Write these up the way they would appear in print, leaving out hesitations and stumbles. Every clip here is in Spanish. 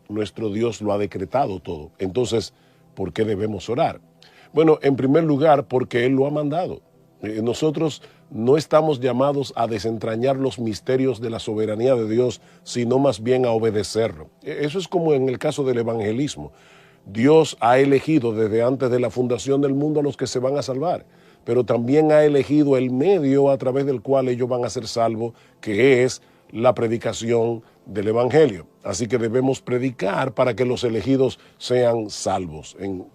nuestro Dios lo ha decretado todo. Entonces, ¿por qué debemos orar? Bueno, en primer lugar, porque Él lo ha mandado. Nosotros no estamos llamados a desentrañar los misterios de la soberanía de Dios, sino más bien a obedecerlo. Eso es como en el caso del evangelismo. Dios ha elegido desde antes de la fundación del mundo a los que se van a salvar, pero también ha elegido el medio a través del cual ellos van a ser salvos, que es la predicación del evangelio. Así que debemos predicar para que los elegidos sean salvos. En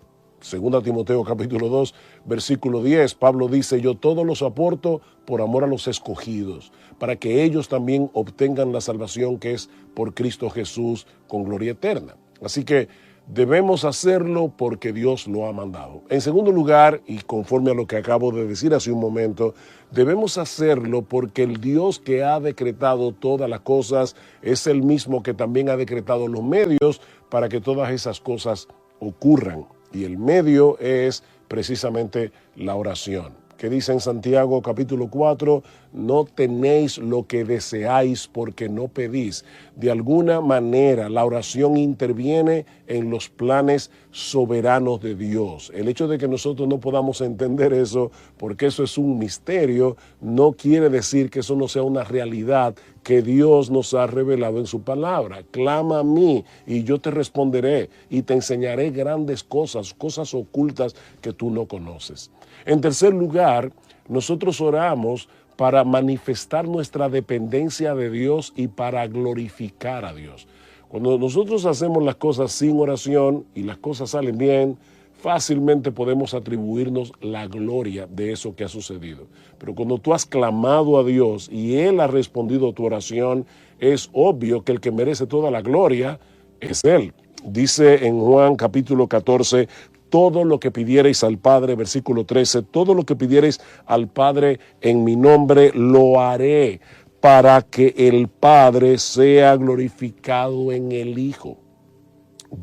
2 Timoteo capítulo 2, versículo 10, Pablo dice, yo todo los aporto por amor a los escogidos, para que ellos también obtengan la salvación que es por Cristo Jesús con gloria eterna. Así que debemos hacerlo porque Dios lo ha mandado. En segundo lugar, y conforme a lo que acabo de decir hace un momento, debemos hacerlo porque el Dios que ha decretado todas las cosas es el mismo que también ha decretado los medios para que todas esas cosas ocurran. Y el medio es precisamente la oración. Que dice en Santiago capítulo 4, no tenéis lo que deseáis porque no pedís. De alguna manera la oración interviene en los planes soberanos de Dios. El hecho de que nosotros no podamos entender eso, porque eso es un misterio, no quiere decir que eso no sea una realidad que Dios nos ha revelado en su palabra. Clama a mí y yo te responderé y te enseñaré grandes cosas, cosas ocultas que tú no conoces. En tercer lugar, nosotros oramos para manifestar nuestra dependencia de Dios y para glorificar a Dios. Cuando nosotros hacemos las cosas sin oración y las cosas salen bien, fácilmente podemos atribuirnos la gloria de eso que ha sucedido. Pero cuando tú has clamado a Dios y Él ha respondido a tu oración, es obvio que el que merece toda la gloria es Él. Dice en Juan capítulo 14, todo lo que pidiereis al Padre, versículo 13, todo lo que pidiereis al Padre en mi nombre lo haré para que el Padre sea glorificado en el Hijo.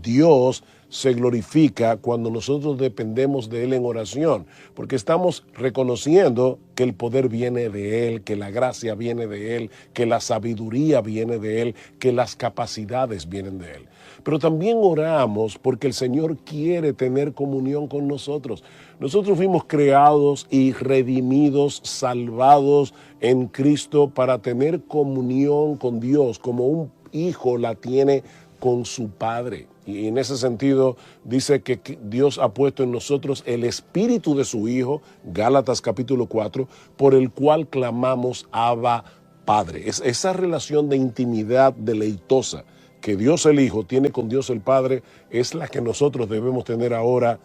Dios se glorifica cuando nosotros dependemos de Él en oración, porque estamos reconociendo que el poder viene de Él, que la gracia viene de Él, que la sabiduría viene de Él, que las capacidades vienen de Él. Pero también oramos porque el Señor quiere tener comunión con nosotros. Nosotros fuimos creados y redimidos, salvados en Cristo para tener comunión con Dios, como un hijo la tiene con su Padre. Y en ese sentido dice que Dios ha puesto en nosotros el espíritu de su Hijo, Gálatas capítulo 4, por el cual clamamos Abba Padre. Es esa relación de intimidad deleitosa que Dios el Hijo tiene con Dios el Padre, es la que nosotros debemos tener ahora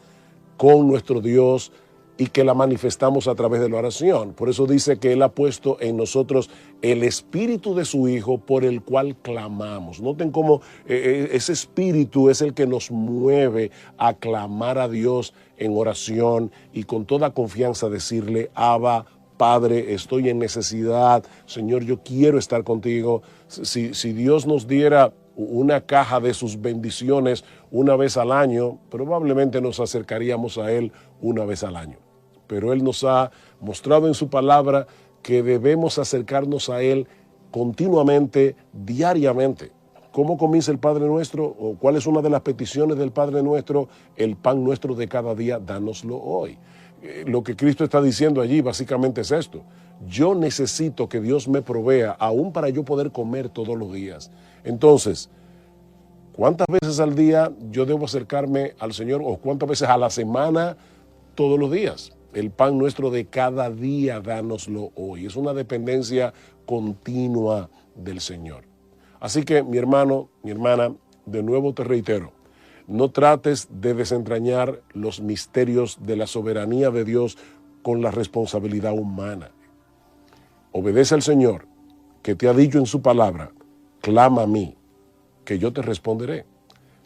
con nuestro Dios y que la manifestamos a través de la oración. Por eso dice que Él ha puesto en nosotros el espíritu de su Hijo por el cual clamamos. Noten cómo ese espíritu es el que nos mueve a clamar a Dios en oración y con toda confianza decirle, Abba, Padre, estoy en necesidad, Señor, yo quiero estar contigo. Si Dios nos diera una caja de sus bendiciones una vez al año, probablemente nos acercaríamos a Él una vez al año. Pero Él nos ha mostrado en su palabra que debemos acercarnos a Él continuamente, diariamente. ¿Cómo comienza el Padre Nuestro? ¿O cuál es una de las peticiones del Padre Nuestro? El pan nuestro de cada día, dánoslo hoy. Lo que Cristo está diciendo allí básicamente es esto. Yo necesito que Dios me provea aún para yo poder comer todos los días. Entonces, ¿cuántas veces al día yo debo acercarme al Señor o cuántas veces a la semana? Todos los días. El pan nuestro de cada día, dánoslo hoy. Es una dependencia continua del Señor. Así que, mi hermano, mi hermana, de nuevo te reitero, no trates de desentrañar los misterios de la soberanía de Dios con la responsabilidad humana. Obedece al Señor, que te ha dicho en su palabra, clama a mí, que yo te responderé.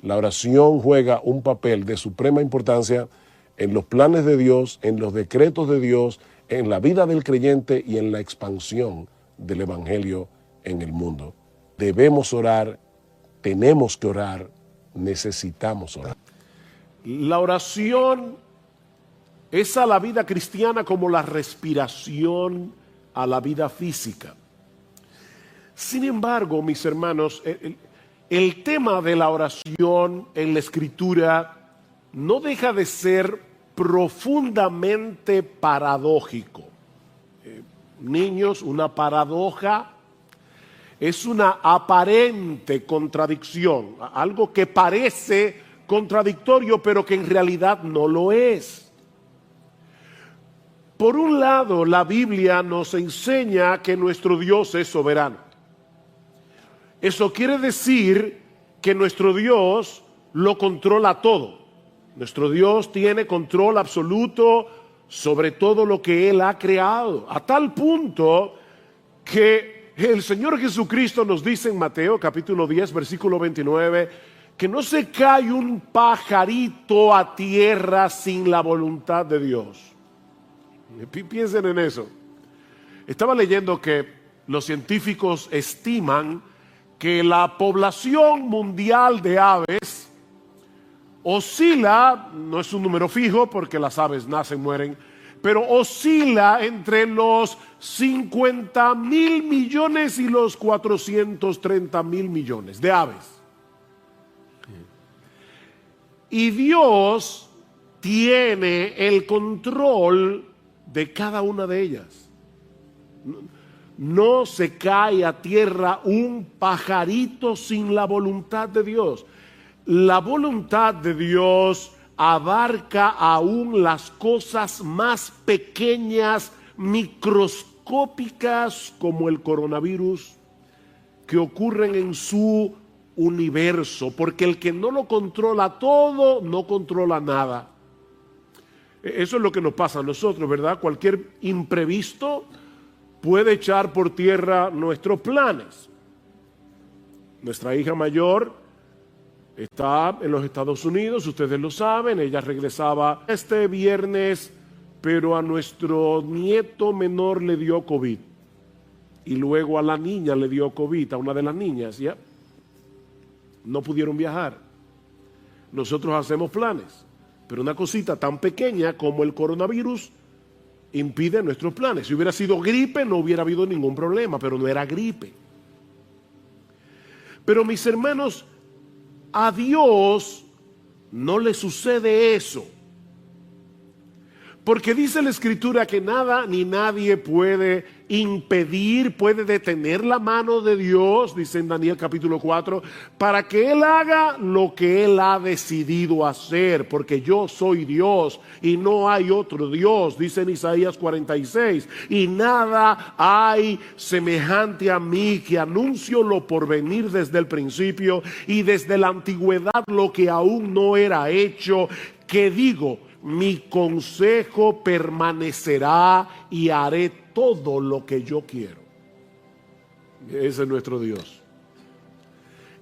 La oración juega un papel de suprema importancia en los planes de Dios, en los decretos de Dios, en la vida del creyente y en la expansión del Evangelio en el mundo. Debemos orar, tenemos que orar, necesitamos orar. La oración es a la vida cristiana como la respiración a la vida física. Sin embargo, mis hermanos, el tema de la oración en la Escritura no deja de ser profundamente paradójico. Niños, una paradoja es una aparente contradicción, algo que parece contradictorio, pero que en realidad no lo es. Por un lado, la Biblia nos enseña que nuestro Dios es soberano. Eso quiere decir que nuestro Dios lo controla todo. Nuestro Dios tiene control absoluto sobre todo lo que Él ha creado, a tal punto que el Señor Jesucristo nos dice en Mateo capítulo 10, versículo 29, que no se cae un pajarito a tierra sin la voluntad de Dios. Piensen en eso. Estaba leyendo que los científicos estiman que la población mundial de aves oscila, no es un número fijo porque las aves nacen, mueren, pero oscila entre los 50,000 millones y los 430,000 millones de aves. Y Dios tiene el control de cada una de ellas. No se cae a tierra un pajarito sin la voluntad de Dios. La voluntad de Dios abarca aún las cosas más pequeñas, microscópicas, como el coronavirus, que ocurren en su universo, porque el que no lo controla todo, no controla nada. Eso es lo que nos pasa a nosotros, ¿verdad? Cualquier imprevisto puede echar por tierra nuestros planes. Nuestra hija mayor está en los Estados Unidos, ustedes lo saben, ella regresaba este viernes, pero a nuestro nieto menor le dio COVID. Y luego a la niña le dio COVID, a una de las niñas, ¿ya? No pudieron viajar. Nosotros hacemos planes, pero una cosita tan pequeña como el coronavirus impide nuestros planes. Si hubiera sido gripe no hubiera habido ningún problema, pero no era gripe. Pero mis hermanos, a Dios no le sucede eso. Porque dice la Escritura que nada ni nadie puede impedir, puede detener la mano de Dios, dice en Daniel capítulo 4, para que Él haga lo que Él ha decidido hacer, porque yo soy Dios y no hay otro Dios, dice en Isaías 46, y nada hay semejante a mí, que anuncio lo por venir desde el principio y desde la antigüedad lo que aún no era hecho, que digo, mi consejo permanecerá y haré todo lo que yo quiero. Ese es nuestro Dios.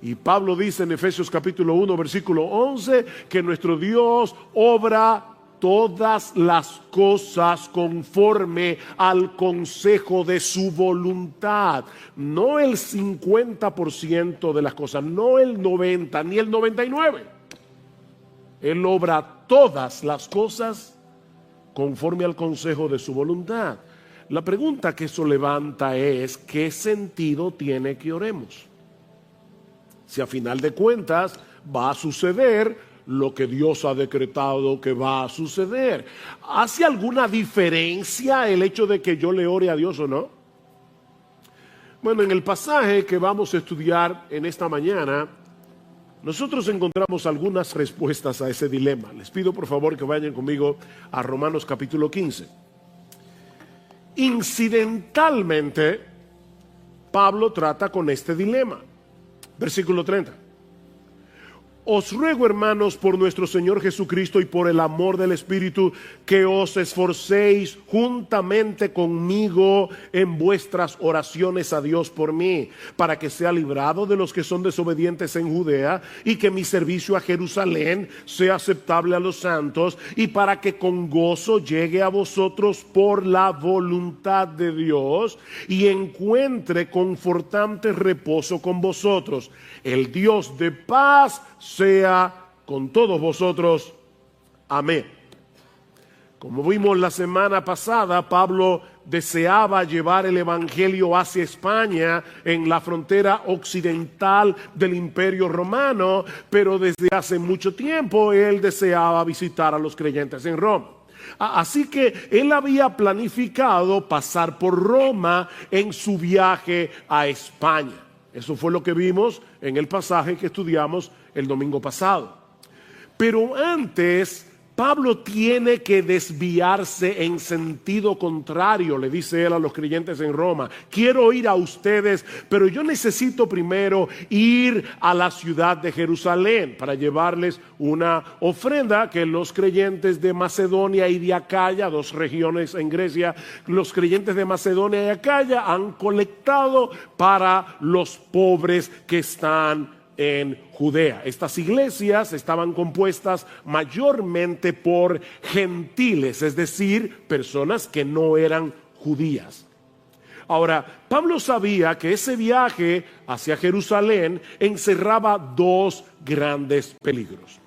Y Pablo dice en Efesios capítulo 1 versículo 11 que nuestro Dios obra todas las cosas conforme al consejo de su voluntad. No el 50% de las cosas, no el 90 ni el 99%. Él obra todas las cosas conforme al consejo de su voluntad. La pregunta que eso levanta es, ¿qué sentido tiene que oremos? Si a final de cuentas va a suceder lo que Dios ha decretado que va a suceder. ¿Hace alguna diferencia el hecho de que yo le ore a Dios o no? Bueno, en el pasaje que vamos a estudiar en esta mañana, nosotros encontramos algunas respuestas a ese dilema. Les pido por favor que vayan conmigo a Romanos capítulo 15. Incidentalmente, Pablo trata con este dilema. Versículo 30. Os ruego, hermanos, por nuestro Señor Jesucristo y por el amor del Espíritu, que os esforcéis juntamente conmigo en vuestras oraciones a Dios por mí, para que sea librado de los que son desobedientes en Judea, y que mi servicio a Jerusalén sea aceptable a los santos, y para que con gozo llegue a vosotros por la voluntad de Dios, y encuentre confortante reposo con vosotros. El Dios de paz sea con todos vosotros. Amén. Como vimos la semana pasada, Pablo deseaba llevar el evangelio hacia España, en la frontera occidental del Imperio Romano, pero desde hace mucho tiempo él deseaba visitar a los creyentes en Roma. Así que él había planificado pasar por Roma en su viaje a España. Eso fue lo que vimos en el pasaje que estudiamos el domingo pasado. Pero antes, Pablo tiene que desviarse en sentido contrario, le dice él a los creyentes en Roma. Quiero ir a ustedes, pero yo necesito primero ir a la ciudad de Jerusalén para llevarles una ofrenda que los creyentes de Macedonia y de Acaya, dos regiones en Grecia, los creyentes de Macedonia y Acaya han colectado para los pobres que están en Judea. Estas iglesias estaban compuestas mayormente por gentiles, es decir, personas que no eran judías. Ahora, Pablo sabía que ese viaje hacia Jerusalén encerraba dos grandes peligros.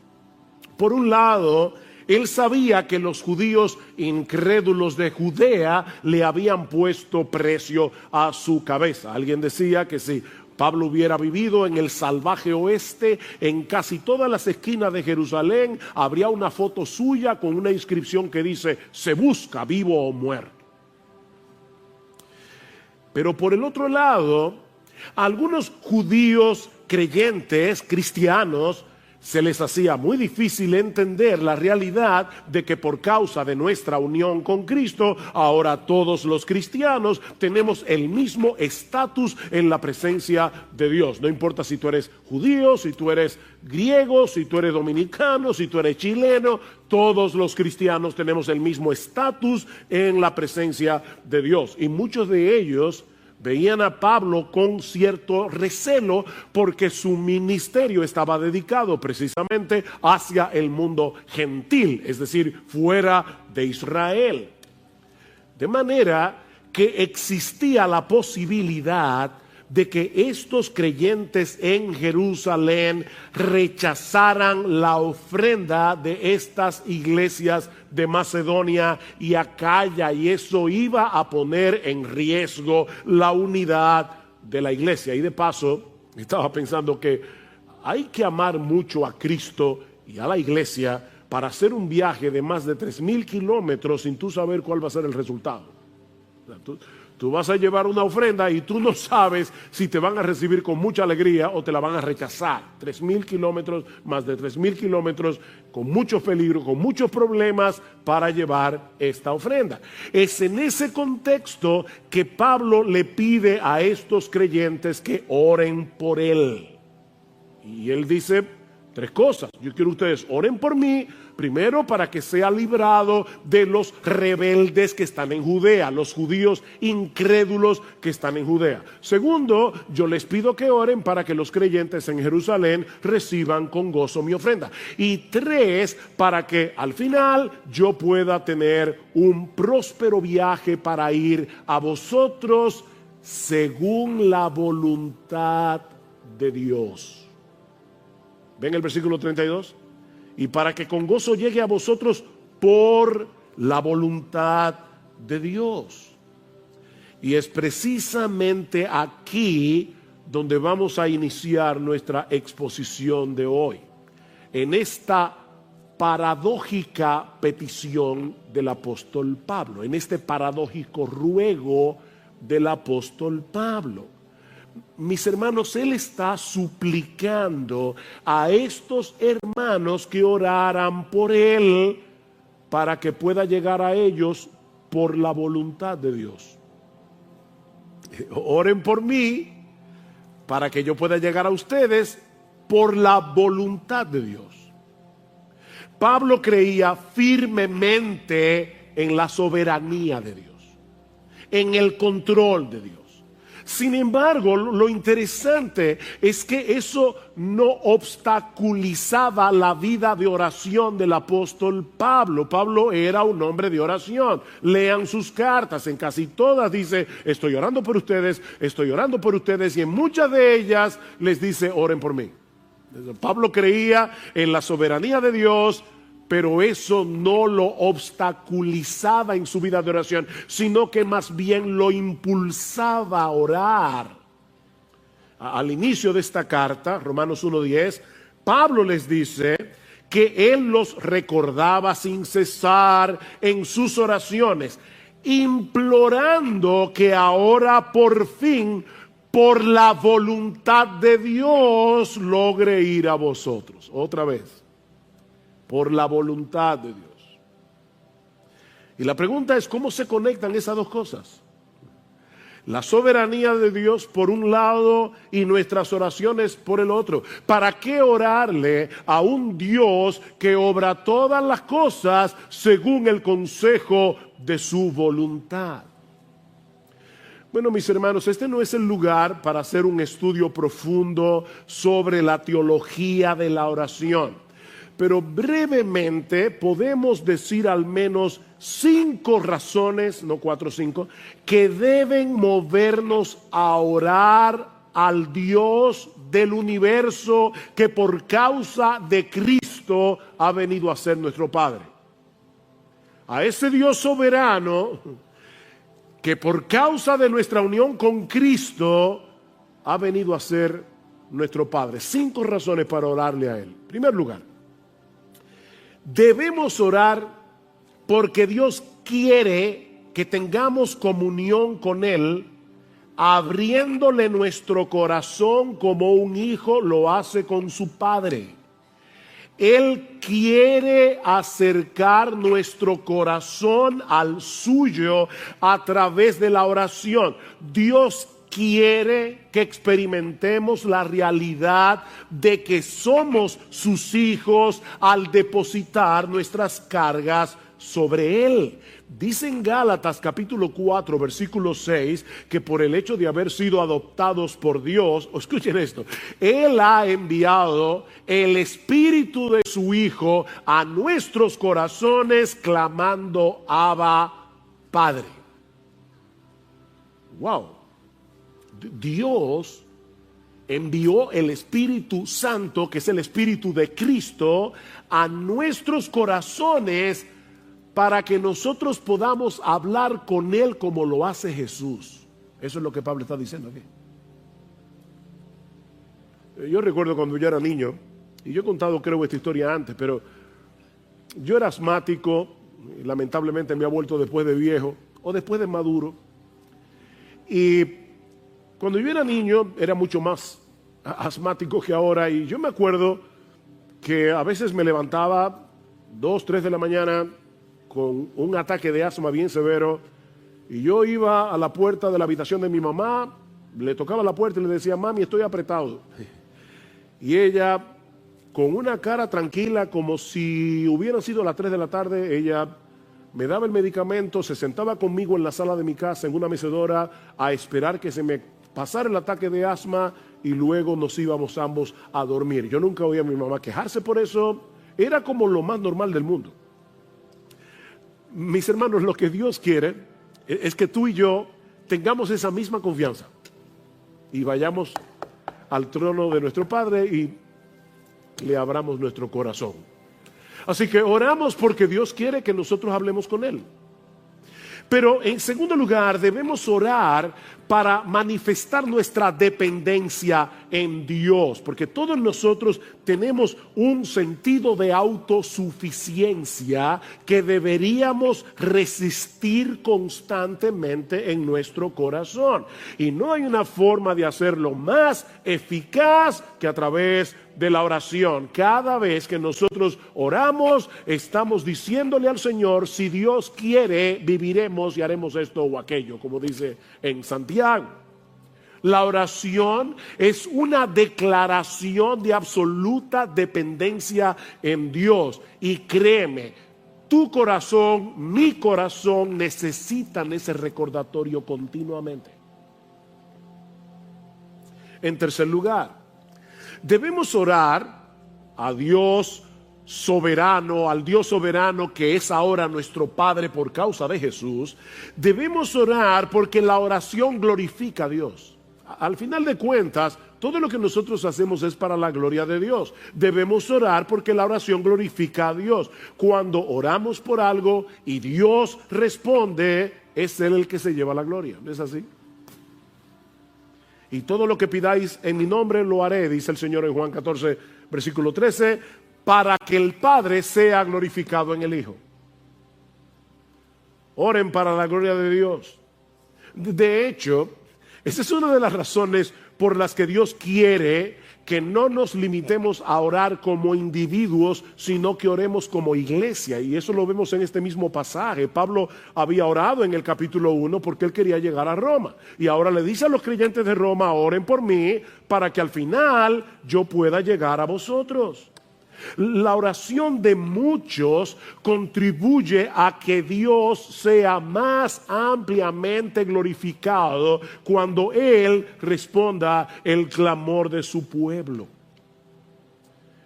Por un lado, él sabía que los judíos incrédulos de Judea le habían puesto precio a su cabeza. Alguien decía que si Pablo hubiera vivido en el salvaje oeste, en casi todas las esquinas de Jerusalén habría una foto suya con una inscripción que dice: se busca vivo o muerto. Pero por el otro lado, a algunos judíos creyentes, cristianos, se les hacía muy difícil entender la realidad de que por causa de nuestra unión con Cristo, ahora todos los cristianos tenemos el mismo estatus en la presencia de Dios. No importa si tú eres judío, si tú eres griego, si tú eres dominicano, si tú eres chileno, todos los cristianos tenemos el mismo estatus en la presencia de Dios. Y muchos de ellos veían a Pablo con cierto recelo porque su ministerio estaba dedicado precisamente hacia el mundo gentil, es decir, fuera de Israel. De manera que existía la posibilidad de que estos creyentes en Jerusalén rechazaran la ofrenda de estas iglesias de Macedonia y Acaya, y eso iba a poner en riesgo la unidad de la iglesia. Y de paso, estaba pensando que hay que amar mucho a Cristo y a la iglesia para hacer un viaje de más de 3,000 kilómetros sin tú saber cuál va a ser el resultado. O sea, tú vas a llevar una ofrenda y tú no sabes si te van a recibir con mucha alegría o te la van a rechazar. 3,000 kilómetros, más de 3,000 kilómetros, con muchos peligros, con muchos problemas para llevar esta ofrenda. Es en ese contexto que Pablo le pide a estos creyentes que oren por él. Y él dice 3 cosas. Yo quiero que ustedes oren por mí. Primero, para que sea librado de los rebeldes que están en Judea, los judíos incrédulos que están en Judea. Segundo, yo les pido que oren para que los creyentes en Jerusalén reciban con gozo mi ofrenda. Y 3, para que al final yo pueda tener un próspero viaje para ir a vosotros según la voluntad de Dios. ¿Ven el versículo 32? Y para que con gozo llegue a vosotros por la voluntad de Dios. Y es precisamente aquí donde vamos a iniciar nuestra exposición de hoy. En esta paradójica petición del apóstol Pablo, en este paradójico ruego del apóstol Pablo. Mis hermanos, él está suplicando a estos hermanos que oraran por él para que pueda llegar a ellos por la voluntad de Dios. Oren por mí para que yo pueda llegar a ustedes por la voluntad de Dios. Pablo creía firmemente en la soberanía de Dios, en el control de Dios. Sin embargo, lo interesante es que eso no obstaculizaba la vida de oración del apóstol Pablo. Pablo era un hombre de oración. Lean sus cartas, en casi todas dice: estoy orando por ustedes, estoy orando por ustedes, y en muchas de ellas les dice: oren por mí. Pablo creía en la soberanía de Dios, pero eso no lo obstaculizaba en su vida de oración, sino que más bien lo impulsaba a orar. Al inicio de esta carta, Romanos 1:10, Pablo les dice que él los recordaba sin cesar en sus oraciones, implorando que ahora por fin, por la voluntad de Dios, logre ir a vosotros. Otra vez, por la voluntad de Dios. Y la pregunta es, ¿cómo se conectan esas dos cosas? La soberanía de Dios por un lado y nuestras oraciones por el otro. ¿Para qué orarle a un Dios que obra todas las cosas según el consejo de su voluntad? Bueno, mis hermanos, este no es el lugar para hacer un estudio profundo sobre la teología de la oración. Pero brevemente podemos decir al menos 5 razones, no 4 o 5, que deben movernos a orar al Dios del universo que por causa de Cristo ha venido a ser nuestro Padre. A ese Dios soberano que por causa de nuestra unión con Cristo ha venido a ser nuestro Padre. 5 razones para orarle a Él. En primer lugar, debemos orar porque Dios quiere que tengamos comunión con Él, abriéndole nuestro corazón como un hijo lo hace con su padre. Él quiere acercar nuestro corazón al suyo a través de la oración. Dios quiere que experimentemos la realidad de que somos sus hijos al depositar nuestras cargas sobre Él. Dice en Gálatas capítulo 4 versículo 6 que por el hecho de haber sido adoptados por Dios, escuchen esto, Él ha enviado el Espíritu de su Hijo a nuestros corazones clamando Abba, Padre. Wow. Dios envió el Espíritu Santo, que es el Espíritu de Cristo, a nuestros corazones para que nosotros podamos hablar con Él como lo hace Jesús. Eso es lo que Pablo está diciendo aquí. Yo recuerdo cuando yo era niño, y yo he contado creo esta historia antes, pero yo era asmático, y lamentablemente me ha vuelto después de viejo, o después de maduro, y cuando yo era niño era mucho más asmático que ahora, y yo me acuerdo que a veces me levantaba 2, 3 de la mañana con un ataque de asma bien severo, y yo iba a la puerta de la habitación de mi mamá, le tocaba la puerta y le decía, mami, estoy apretado. Y ella, con una cara tranquila, como si hubieran sido las 3 de la tarde, ella me daba el medicamento, se sentaba conmigo en la sala de mi casa, en una mecedora, a esperar que se me pasara el ataque de asma, y luego nos íbamos ambos a dormir. Yo nunca oía a mi mamá quejarse por eso, era como lo más normal del mundo. Mis hermanos, lo que Dios quiere es que tú y yo tengamos esa misma confianza y vayamos al trono de nuestro Padre y le abramos nuestro corazón. Así que oramos porque Dios quiere que nosotros hablemos con Él. Pero en segundo lugar, debemos orar para manifestar nuestra dependencia en Dios, porque todos nosotros tenemos un sentido de autosuficiencia que deberíamos resistir constantemente en nuestro corazón. Y no hay una forma de hacerlo más eficaz que a través de la oración. Cada vez que nosotros oramos, estamos diciéndole al Señor, si Dios quiere, viviremos y haremos esto o aquello, como dice en Santiago. La oración es una declaración de absoluta dependencia en Dios. Y créeme, tu corazón, mi corazón necesitan ese recordatorio continuamente. En tercer lugar, debemos orar a Dios soberano, al Dios soberano que es ahora nuestro Padre por causa de Jesús. Debemos orar porque la oración glorifica a Dios. Al final de cuentas, todo lo que nosotros hacemos es para la gloria de Dios. Debemos orar porque la oración glorifica a Dios. Cuando oramos por algo y Dios responde, es Él el que se lleva la gloria. ¿No es así? Y todo lo que pidáis en mi nombre lo haré, dice el Señor en Juan 14, versículo 13, para que el Padre sea glorificado en el Hijo. Oren para la gloria de Dios. De hecho, esa es una de las razones por las que Dios quiere que no nos limitemos a orar como individuos, sino que oremos como iglesia. Y eso lo vemos en este mismo pasaje. Pablo había orado en el capítulo 1 porque él quería llegar a Roma. Y ahora le dice a los creyentes de Roma, oren por mí para que al final yo pueda llegar a vosotros. La oración de muchos contribuye a que Dios sea más ampliamente glorificado cuando Él responda el clamor de su pueblo.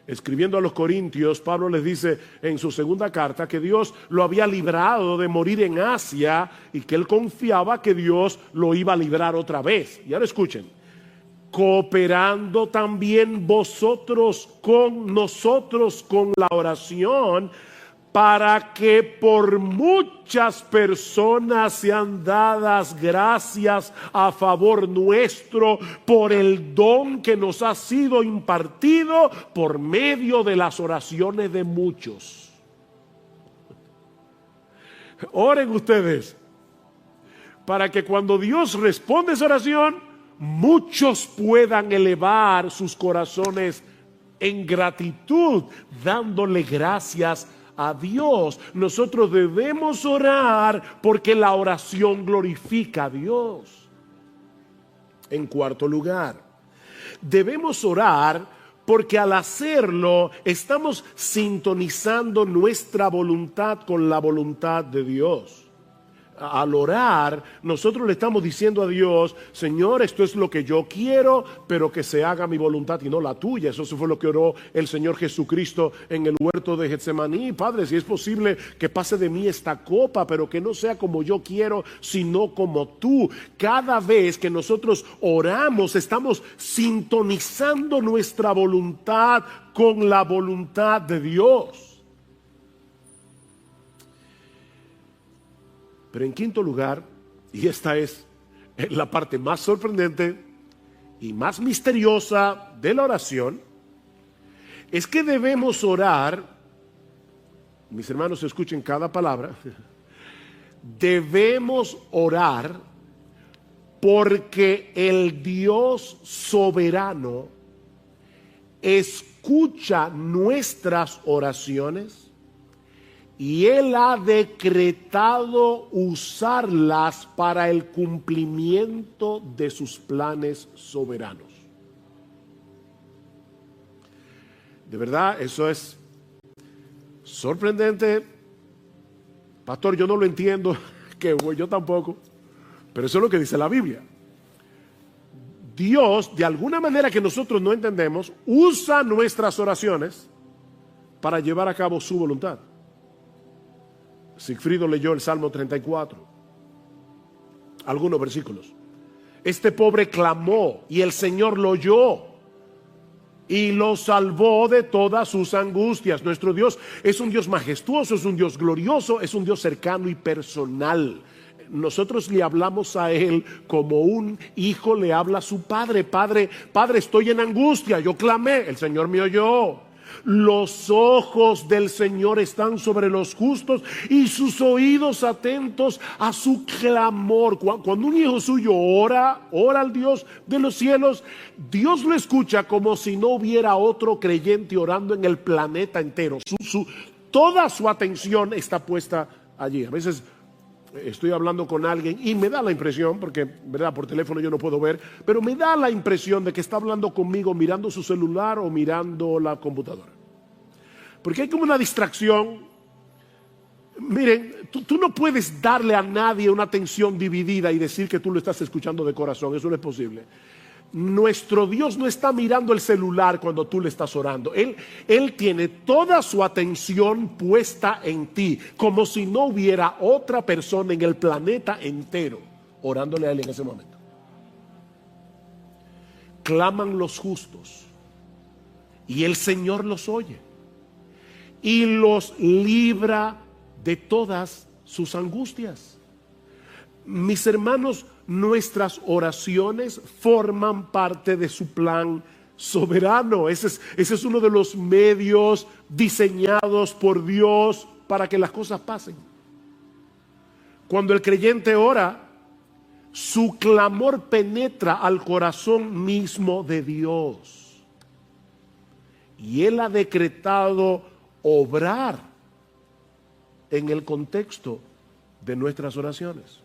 Escribiendo a los Corintios, Pablo les dice en su segunda carta que Dios lo había librado de morir en Asia y que él confiaba que Dios lo iba a librar otra vez. Y ahora escuchen. Cooperando también vosotros con nosotros con la oración, para que por muchas personas sean dadas gracias a favor nuestro por el don que nos ha sido impartido por medio de las oraciones de muchos. Oren ustedes para que cuando Dios responde esa oración, muchos puedan elevar sus corazones en gratitud, dándole gracias a Dios. Nosotros debemos orar porque la oración glorifica a Dios. En cuarto lugar, debemos orar porque al hacerlo estamos sintonizando nuestra voluntad con la voluntad de Dios. Al orar, nosotros le estamos diciendo a Dios, Señor, esto es lo que yo quiero, pero que se haga mi voluntad y no la tuya. Eso fue lo que oró el Señor Jesucristo en el huerto de Getsemaní. Padre, si es posible que pase de mí esta copa, pero que no sea como yo quiero, sino como tú. Cada vez que nosotros oramos, estamos sintonizando nuestra voluntad con la voluntad de Dios. Pero en quinto lugar, y esta es la parte más sorprendente y más misteriosa de la oración, es que debemos orar, mis hermanos escuchen cada palabra, debemos orar porque el Dios soberano escucha nuestras oraciones y Él ha decretado usarlas para el cumplimiento de sus planes soberanos. De verdad, eso es sorprendente. Pastor, yo no lo entiendo, que yo tampoco, pero eso es lo que dice la Biblia. Dios, de alguna manera que nosotros no entendemos, usa nuestras oraciones para llevar a cabo su voluntad. Sigfrido leyó el Salmo 34, algunos versículos. Este pobre clamó y el Señor lo oyó y lo salvó de todas sus angustias. Nuestro Dios es un Dios majestuoso, es un Dios glorioso, es un Dios cercano y personal. Nosotros le hablamos a Él como un hijo le habla a su padre. Padre, estoy en angustia, yo clamé, el Señor me oyó. Los ojos del Señor están sobre los justos y sus oídos atentos a su clamor. Cuando un hijo suyo ora al Dios de los cielos, Dios lo escucha como si no hubiera otro creyente orando en el planeta entero. Toda su atención está puesta allí. A veces estoy hablando con alguien y me da la impresión, porque verdad por teléfono yo no puedo ver, pero me da la impresión de que está hablando conmigo mirando su celular o mirando la computadora, porque hay como una distracción. Miren, tú no puedes darle a nadie una atención dividida y decir que tú lo estás escuchando de corazón. Eso no es posible. Nuestro Dios no está mirando el celular cuando tú le estás orando. Él tiene toda su atención puesta en ti, como si no hubiera otra persona en el planeta entero orándole a Él en ese momento. claman los justos, y el Señor los oye, y los libra de todas sus angustias. Mis hermanos, nuestras oraciones forman parte de su plan soberano. Ese es uno de los medios diseñados por Dios para que las cosas pasen. Cuando el creyente ora, su clamor penetra al corazón mismo de Dios. Y Él ha decretado obrar en el contexto de nuestras oraciones.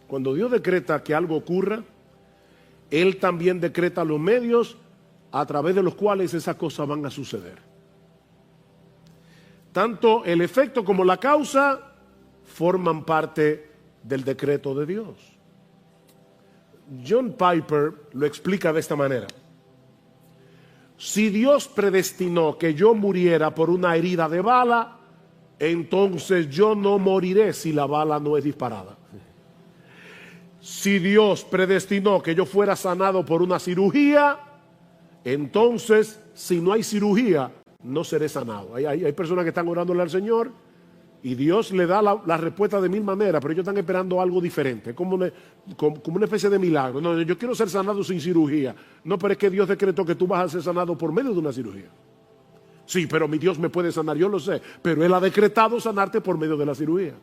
Cuando Dios decreta que algo ocurra, Él también decreta los medios a través de los cuales esas cosas van a suceder. Tanto el efecto como la causa forman parte del decreto de Dios. John Piper lo explica de esta manera: si Dios predestinó que yo muriera por una herida de bala, entonces yo no moriré si la bala no es disparada. Si Dios predestinó que yo fuera sanado por una cirugía, entonces si no hay cirugía, no seré sanado. Hay personas que están orándole al Señor y Dios le da la respuesta de mil maneras, pero ellos están esperando algo diferente, como una especie de milagro. No, yo quiero ser sanado sin cirugía. No, pero es que Dios decretó que tú vas a ser sanado por medio de una cirugía. Sí, pero mi Dios me puede sanar, yo lo sé, pero Él ha decretado sanarte por medio de la cirugía.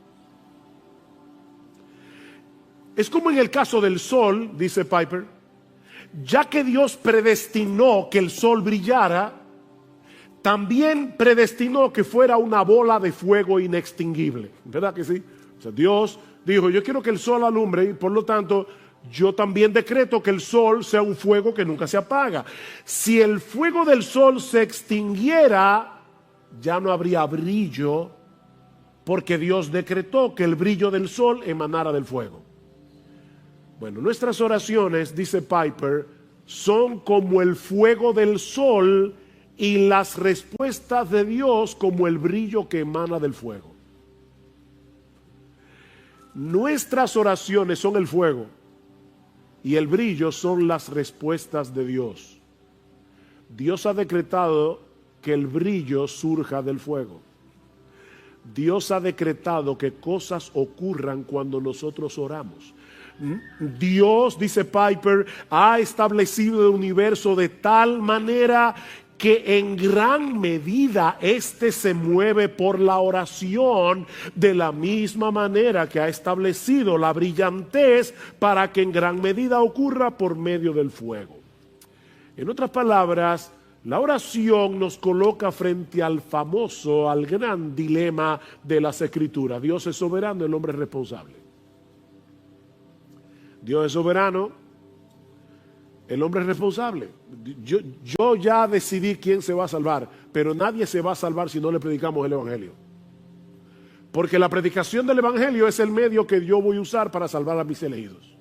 Es como en el caso del sol, dice Piper, ya que Dios predestinó que el sol brillara, también predestinó que fuera una bola de fuego inextinguible. ¿Verdad que sí? O sea, Dios dijo, yo quiero que el sol alumbre y por lo tanto yo también decreto que el sol sea un fuego que nunca se apaga. Si el fuego del sol se extinguiera, ya no habría brillo, porque Dios decretó que el brillo del sol emanara del fuego. Bueno, nuestras oraciones, dice Piper, son como el fuego del sol y las respuestas de Dios como el brillo que emana del fuego. Nuestras oraciones son el fuego y el brillo son las respuestas de Dios. Dios ha decretado que el brillo surja del fuego. Dios ha decretado que cosas ocurran cuando nosotros oramos. Dios, dice Piper, ha establecido el universo de tal manera que en gran medida éste se mueve por la oración, de la misma manera que ha establecido la brillantez para que en gran medida ocurra por medio del fuego. En otras palabras, la oración nos coloca frente al famoso, al gran dilema de las Escrituras. Dios es soberano, el hombre es responsable. Dios es soberano, el hombre es responsable. Yo ya decidí quién se va a salvar, pero nadie se va a salvar si no le predicamos el Evangelio. Porque la predicación del Evangelio es el medio que yo voy a usar para salvar a mis elegidos.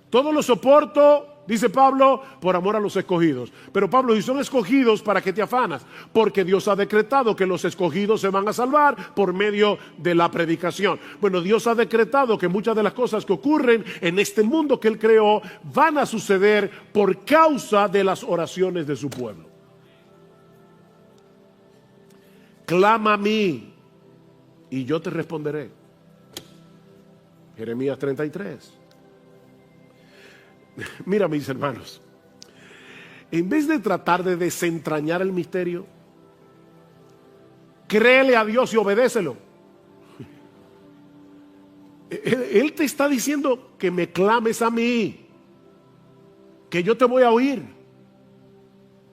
Todo lo soporto, dice Pablo, por amor a los escogidos. Pero Pablo, si son escogidos, ¿para qué te afanas? Porque Dios ha decretado que los escogidos se van a salvar por medio de la predicación. Bueno, Dios ha decretado que muchas de las cosas que ocurren en este mundo que Él creó van a suceder por causa de las oraciones de su pueblo. Clama a mí y yo te responderé. Jeremías 33. Mira, mis hermanos, en vez de tratar de desentrañar el misterio, créele a Dios y obedécelo. Él te está diciendo que me clames a mí, que yo te voy a oír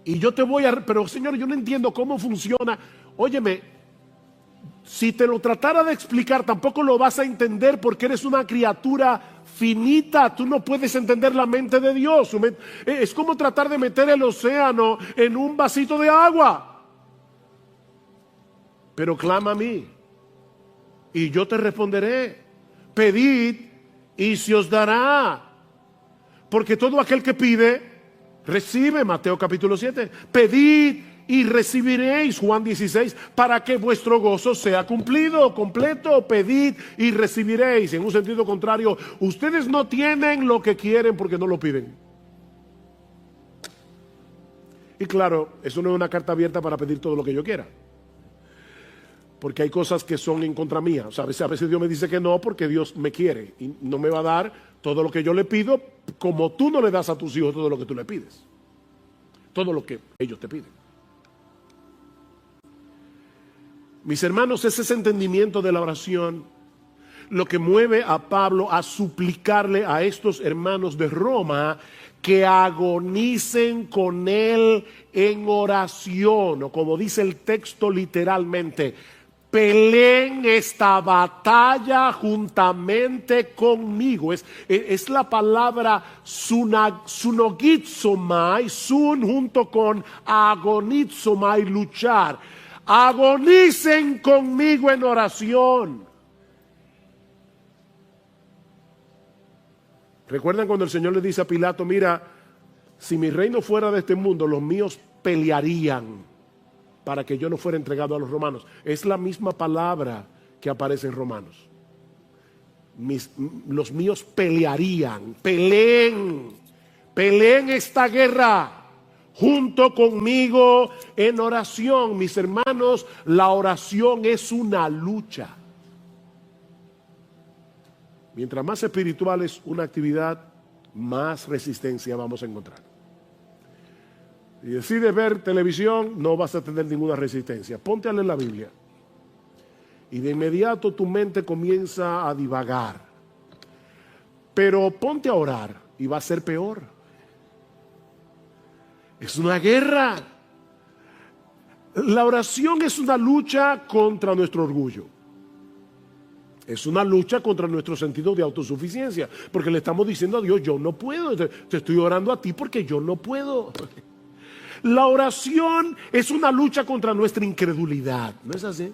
y yo te voy a... Pero Señor, yo no entiendo cómo funciona. Óyeme, si te lo tratara de explicar, tampoco lo vas a entender porque eres una criatura finita. Tú no puedes entender la mente de Dios. Es como tratar de meter el océano en un vasito de agua. Pero clama a mí y yo te responderé. Pedid y se os dará. Porque todo aquel que pide, recibe. Mateo capítulo 7. Pedid y recibiréis, Juan 16, para que vuestro gozo sea cumplido, completo. Pedid y recibiréis. En un sentido contrario, ustedes no tienen lo que quieren porque no lo piden. Y claro, eso no es una carta abierta para pedir todo lo que yo quiera, porque hay cosas que son en contra mía. O sea, a veces Dios me dice que no porque Dios me quiere y no me va a dar todo lo que yo le pido, como tú no le das a tus hijos todo lo que tú le pides, todo lo que ellos te piden. Mis hermanos, es ese entendimiento de la oración lo que mueve a Pablo a suplicarle a estos hermanos de Roma que agonicen con él en oración, o como dice el texto literalmente, peleen esta batalla juntamente conmigo. Es la palabra sunogizomai, sun junto con agonizomai, luchar. Agonicen conmigo en oración. ¿Recuerdan cuando el Señor le dice a Pilato, mira, si mi reino fuera de este mundo, los míos pelearían para que yo no fuera entregado a los romanos? Es la misma palabra que aparece en Romanos. Los míos pelearían, peleen esta guerra junto conmigo en oración. Mis hermanos, la oración es una lucha. Mientras más espiritual es una actividad, más resistencia vamos a encontrar. Si decides ver televisión, no vas a tener ninguna resistencia. Ponte a leer la Biblia y de inmediato tu mente comienza a divagar. Pero ponte a orar y va a ser peor. Es una guerra. La oración es una lucha contra nuestro orgullo. Es una lucha contra nuestro sentido de autosuficiencia, porque le estamos diciendo a Dios, yo no puedo, te estoy orando a ti porque yo no puedo. La oración es una lucha contra nuestra incredulidad, ¿no es así?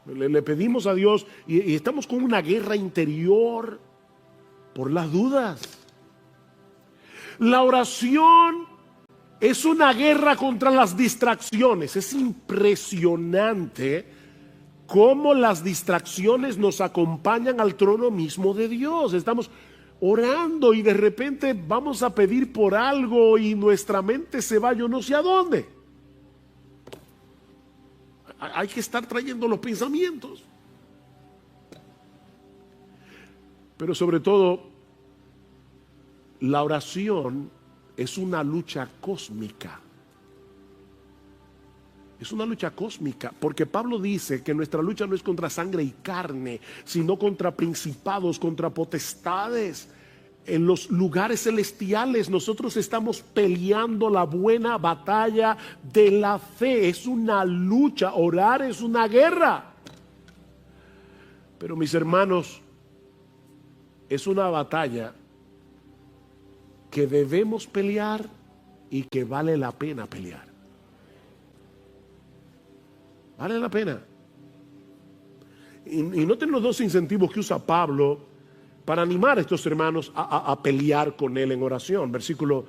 Le pedimos a Dios y estamos con una guerra interior por las dudas. La oración es una guerra contra las distracciones. Es impresionante cómo las distracciones nos acompañan al trono mismo de Dios. Estamos orando y de repente vamos a pedir por algo y nuestra mente se va yo no sé a dónde. Hay que estar trayendo los pensamientos. Pero sobre todo, la oración es una lucha cósmica. Es una lucha cósmica, porque Pablo dice que nuestra lucha no es contra sangre y carne, sino contra principados, contra potestades. En los lugares celestiales nosotros estamos peleando la buena batalla de la fe. Es una lucha, orar es una guerra. Pero mis hermanos, es una batalla que debemos pelear y que vale la pena pelear. Vale la pena. Y noten los dos incentivos que usa Pablo para animar a estos hermanos a pelear con él en oración. Versículo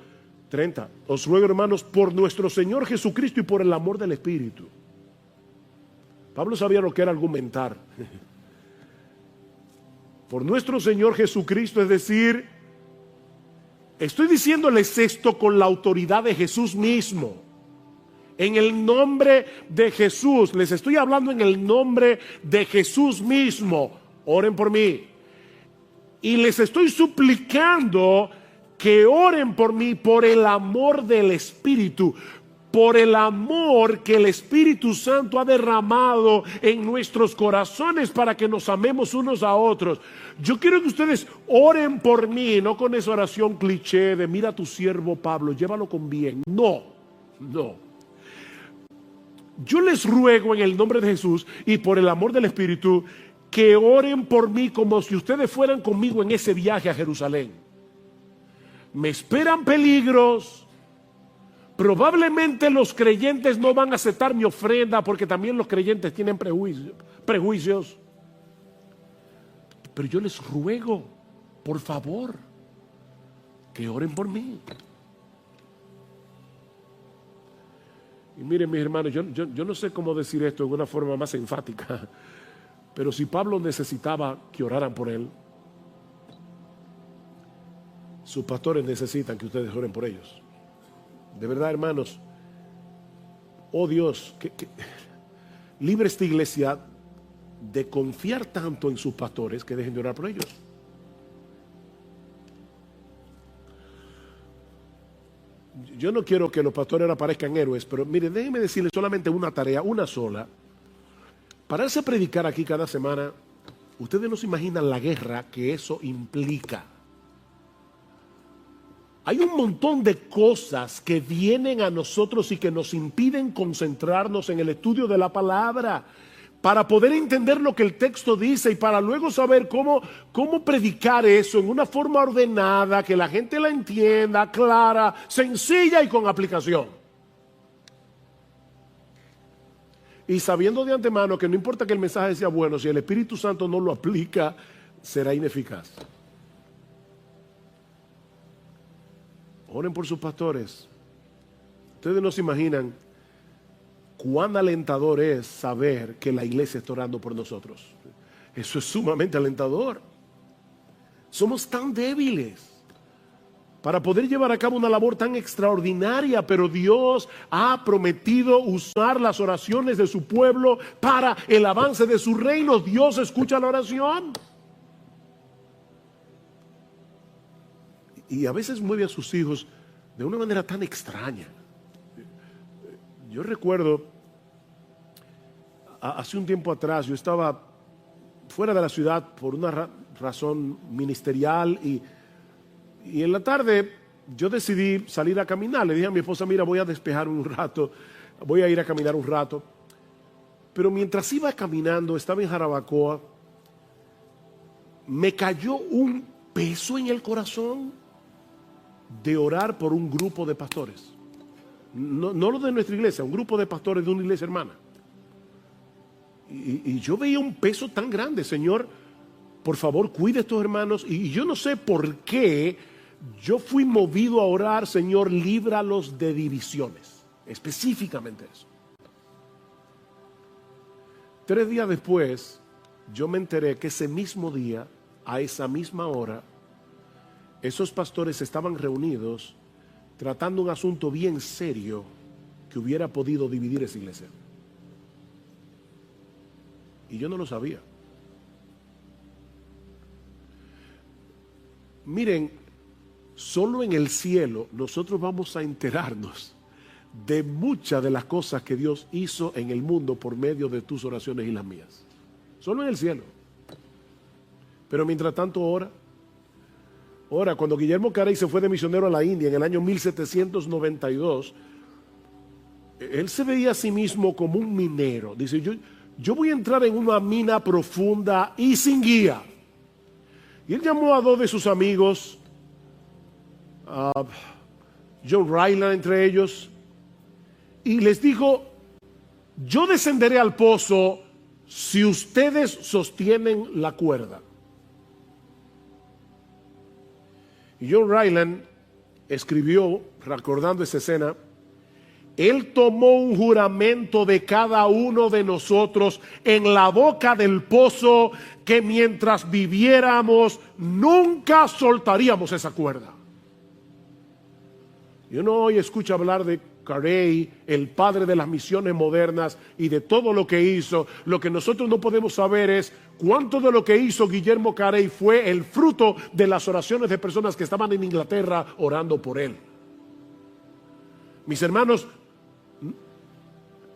30. Os ruego, hermanos, por nuestro Señor Jesucristo y por el amor del Espíritu. Pablo sabía lo que era argumentar. Por nuestro Señor Jesucristo, es decir, estoy diciéndoles esto con la autoridad de Jesús mismo. En el nombre de Jesús, les estoy hablando en el nombre de Jesús mismo. Oren por mí. Y les estoy suplicando que oren por mí por el amor del Espíritu, por el amor que el Espíritu Santo ha derramado en nuestros corazones para que nos amemos unos a otros. Yo quiero que ustedes oren por mí, no con esa oración cliché de mira a tu siervo Pablo, llévalo con bien. No. Yo les ruego en el nombre de Jesús y por el amor del Espíritu que oren por mí como si ustedes fueran conmigo en ese viaje a Jerusalén. Me esperan peligros. Probablemente los creyentes no van a aceptar mi ofrenda porque también los creyentes tienen prejuicios. Pero yo les ruego, por favor, que oren por mí. Y miren, mis hermanos, yo no sé cómo decir esto de una forma más enfática, pero si Pablo necesitaba que oraran por él, sus pastores necesitan que ustedes oren por ellos. De verdad, hermanos, oh Dios, libre esta iglesia de confiar tanto en sus pastores que dejen de orar por ellos. Yo no quiero que los pastores ahora parezcan héroes, pero miren, déjenme decirles solamente una tarea, una sola. Pararse a predicar aquí cada semana, ustedes no se imaginan la guerra que eso implica. Hay un montón de cosas que vienen a nosotros y que nos impiden concentrarnos en el estudio de la palabra para poder entender lo que el texto dice y para luego saber cómo predicar eso en una forma ordenada, que la gente la entienda, clara, sencilla y con aplicación. Y sabiendo de antemano que no importa que el mensaje sea bueno, si el Espíritu Santo no lo aplica, será ineficaz. Oren por sus pastores. Ustedes no se imaginan cuán alentador es saber que la iglesia está orando por nosotros. Eso es sumamente alentador. Somos tan débiles para poder llevar a cabo una labor tan extraordinaria, pero Dios ha prometido usar las oraciones de su pueblo para el avance de su reino. Dios escucha la oración. Y a veces mueve a sus hijos de una manera tan extraña. Yo recuerdo, hace un tiempo atrás, yo estaba fuera de la ciudad por una razón ministerial y en la tarde yo decidí salir a caminar. Le dije a mi esposa, mira, voy a despejar un rato, voy a ir a caminar un rato. Pero mientras iba caminando, estaba en Jarabacoa, me cayó un peso en el corazón de orar por un grupo de pastores. No lo de nuestra iglesia, un grupo de pastores de una iglesia hermana. Y yo veía un peso tan grande. Señor, por favor, cuide a estos hermanos. Y yo no sé por qué yo fui movido a orar, Señor, líbralos de divisiones. Específicamente eso. 3 días después, yo me enteré que ese mismo día, a esa misma hora, esos pastores estaban reunidos tratando un asunto bien serio que hubiera podido dividir esa iglesia. Y yo no lo sabía. Miren, solo en el cielo nosotros vamos a enterarnos de muchas de las cosas que Dios hizo en el mundo por medio de tus oraciones y las mías. Solo en el cielo. Pero mientras tanto, ora. Cuando Guillermo Carey se fue de misionero a la India en el año 1792, él se veía a sí mismo como un minero. Dice, yo voy a entrar en una mina profunda y sin guía. Y él llamó a 2 de sus amigos, John Ryland entre ellos, y les dijo, yo descenderé al pozo si ustedes sostienen la cuerda. Y John Ryland escribió, recordando esa escena, él tomó un juramento de cada uno de nosotros en la boca del pozo que mientras viviéramos nunca soltaríamos esa cuerda. Y uno hoy escucha hablar de Carey, el padre de las misiones modernas y de todo lo que hizo. Lo que nosotros no podemos saber es cuánto de lo que hizo Guillermo Carey fue el fruto de las oraciones de personas que estaban en Inglaterra orando por él. Mis hermanos,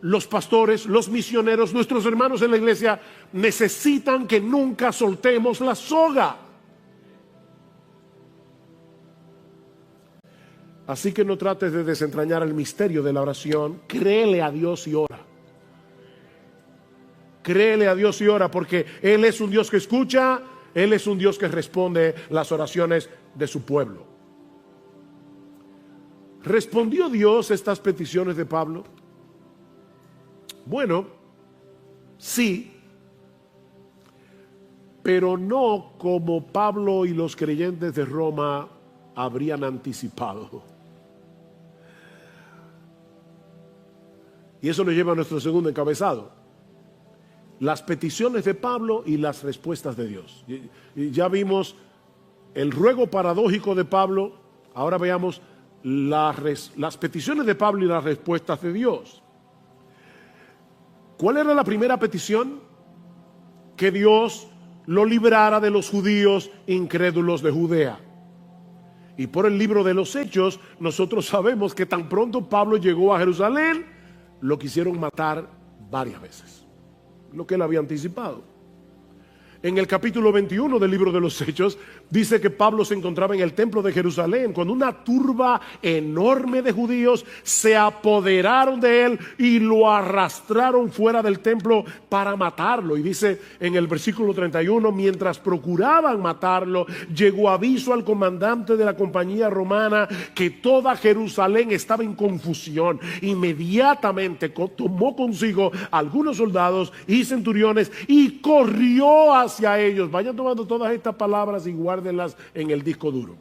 los pastores, los misioneros, nuestros hermanos en la iglesia necesitan que nunca soltemos la soga. Así que no trates de desentrañar el misterio de la oración. Créele a Dios y ora. Créele a Dios y ora, porque Él es un Dios que escucha, Él es un Dios que responde las oraciones de su pueblo. ¿Respondió Dios estas peticiones de Pablo? Bueno, sí, pero no como Pablo y los creyentes de Roma habrían anticipado. Y eso nos lleva a nuestro segundo encabezado: las peticiones de Pablo y las respuestas de Dios. Y ya vimos el ruego paradójico de Pablo. Ahora veamos las peticiones de Pablo y las respuestas de Dios. ¿Cuál era la primera petición? Que Dios lo librara de los judíos incrédulos de Judea. Y por el libro de los Hechos, nosotros sabemos que tan pronto Pablo llegó a Jerusalén, lo quisieron matar varias veces, lo que él había anticipado. En el capítulo 21 del libro de los Hechos, dice que Pablo se encontraba en el templo de Jerusalén cuando una turba enorme de judíos se apoderaron de él y lo arrastraron fuera del templo para matarlo. Y dice en el versículo 31, mientras procuraban matarlo, llegó aviso al comandante de la compañía romana que toda Jerusalén estaba en confusión. Inmediatamente tomó consigo algunos soldados y centuriones y corrió hacia ellos. Vayan tomando todas estas palabras y guárdenlas en el disco duro.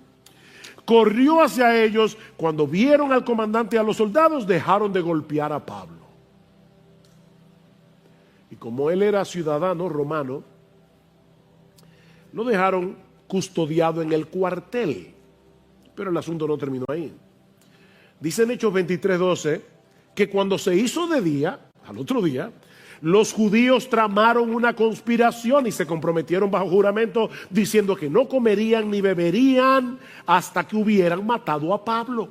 Corrió hacia ellos. Cuando vieron al comandante y a los soldados, dejaron de golpear a Pablo. Y como él era ciudadano romano, lo dejaron custodiado en el cuartel. Pero el asunto no terminó ahí. Dice en Hechos 23:12 que cuando se hizo de día, al otro día, los judíos tramaron una conspiración y se comprometieron bajo juramento diciendo que no comerían ni beberían hasta que hubieran matado a Pablo.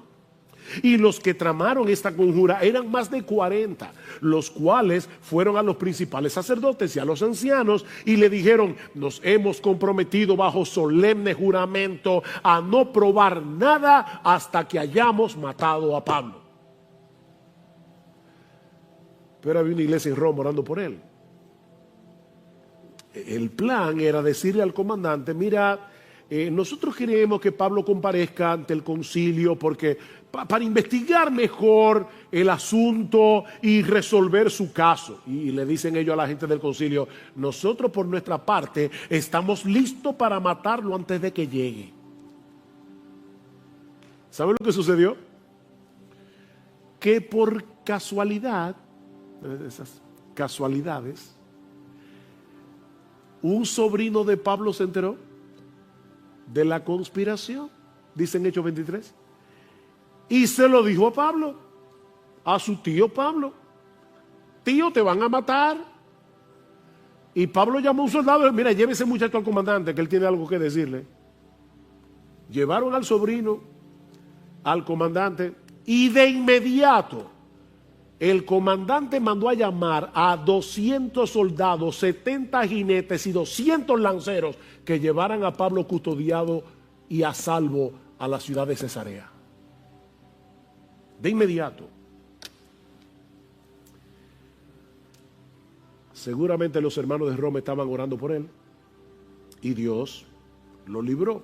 Y los que tramaron esta conjura eran más de 40, los cuales fueron a los principales sacerdotes y a los ancianos y le dijeron: nos hemos comprometido bajo solemne juramento a no probar nada hasta que hayamos matado a Pablo. Pero había una iglesia en Roma orando por él. El plan era decirle al comandante: mira, nosotros queremos que Pablo comparezca ante el concilio porque para investigar mejor el asunto y resolver su caso. Y le dicen ellos a la gente del concilio: nosotros por nuestra parte estamos listos para matarlo antes de que llegue. ¿Saben lo que sucedió? Que por casualidad, esas casualidades, un sobrino de Pablo se enteró de la conspiración, dice en Hechos 23, y se lo dijo a Pablo, a su tío Pablo: tío, te van a matar. Y Pablo llamó a un soldado y dijo: mira, lleve ese muchacho al comandante, que él tiene algo que decirle. Llevaron al sobrino al comandante y de inmediato el comandante mandó a llamar a 200 soldados, 70 jinetes y 200 lanceros que llevaran a Pablo custodiado y a salvo a la ciudad de Cesarea. De inmediato. Seguramente los hermanos de Roma estaban orando por él y Dios lo libró.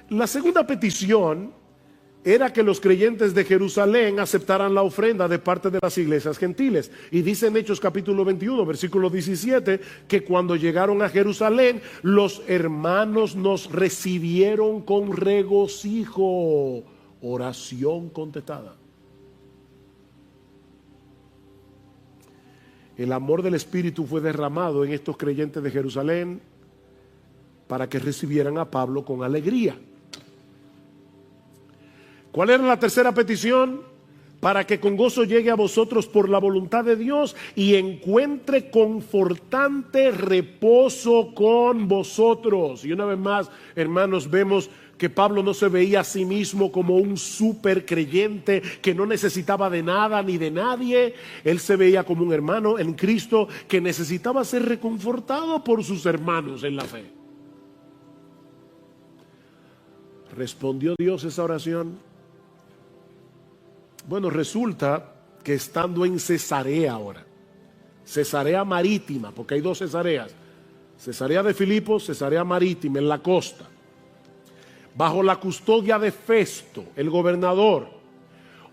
La segunda petición era que los creyentes de Jerusalén aceptaran la ofrenda de parte de las iglesias gentiles. Y dice en Hechos capítulo 21, versículo 17, que cuando llegaron a Jerusalén, los hermanos nos recibieron con regocijo. Oración contestada. El amor del Espíritu fue derramado en estos creyentes de Jerusalén para que recibieran a Pablo con alegría. ¿Cuál era la tercera petición? Para que con gozo llegue a vosotros por la voluntad de Dios y encuentre confortante reposo con vosotros. Y una vez más, hermanos, vemos que Pablo no se veía a sí mismo como un súper creyente que no necesitaba de nada ni de nadie. Él se veía como un hermano en Cristo que necesitaba ser reconfortado por sus hermanos en la fe. ¿Respondió Dios esa oración? Bueno, resulta que estando en Cesarea ahora, Cesarea Marítima, porque hay dos Cesareas, Cesarea de Filipos, Cesarea Marítima, en la costa, bajo la custodia de Festo, el gobernador,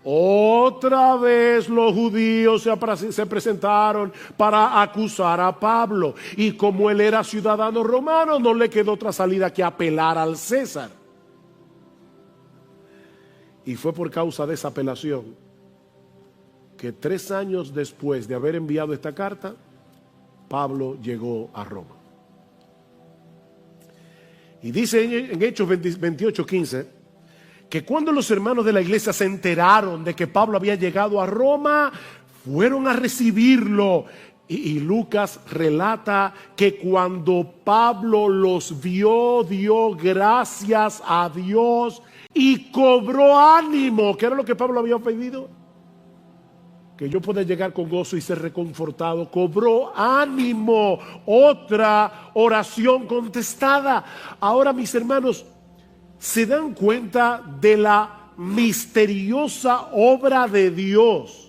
otra vez los judíos se presentaron para acusar a Pablo. Y como él era ciudadano romano, no le quedó otra salida que apelar al César. Y fue por causa de esa apelación que 3 años después de haber enviado esta carta, Pablo llegó a Roma. Y dice en Hechos 28:15 que cuando los hermanos de la iglesia se enteraron de que Pablo había llegado a Roma, fueron a recibirlo. Y Lucas relata que cuando Pablo los vio, dio gracias a Dios y cobró ánimo. ¿Qué era lo que Pablo había pedido? Que yo pueda llegar con gozo y ser reconfortado. Cobró ánimo. Otra oración contestada. Ahora, mis hermanos, ¿se dan cuenta de la misteriosa obra de Dios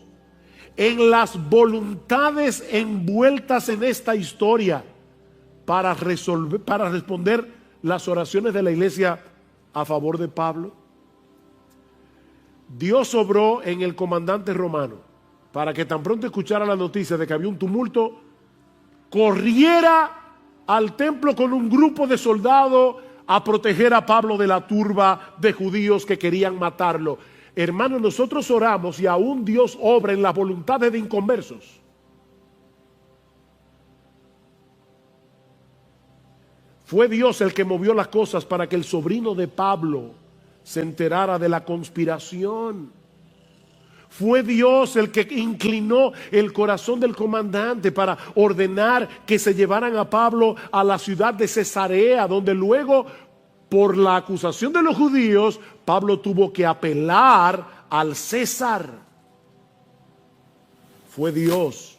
en las voluntades envueltas en esta historia para responder las oraciones de la iglesia a favor de Pablo? Dios obró en el comandante romano para que tan pronto escuchara la noticia de que había un tumulto, corriera al templo con un grupo de soldados a proteger a Pablo de la turba de judíos que querían matarlo. Hermanos, nosotros oramos y aún Dios obra en las voluntades de inconversos. Fue Dios el que movió las cosas para que el sobrino de Pablo se enterara de la conspiración. Fue Dios el que inclinó el corazón del comandante para ordenar que se llevaran a Pablo a la ciudad de Cesarea, donde luego, por la acusación de los judíos, Pablo tuvo que apelar al César. Fue Dios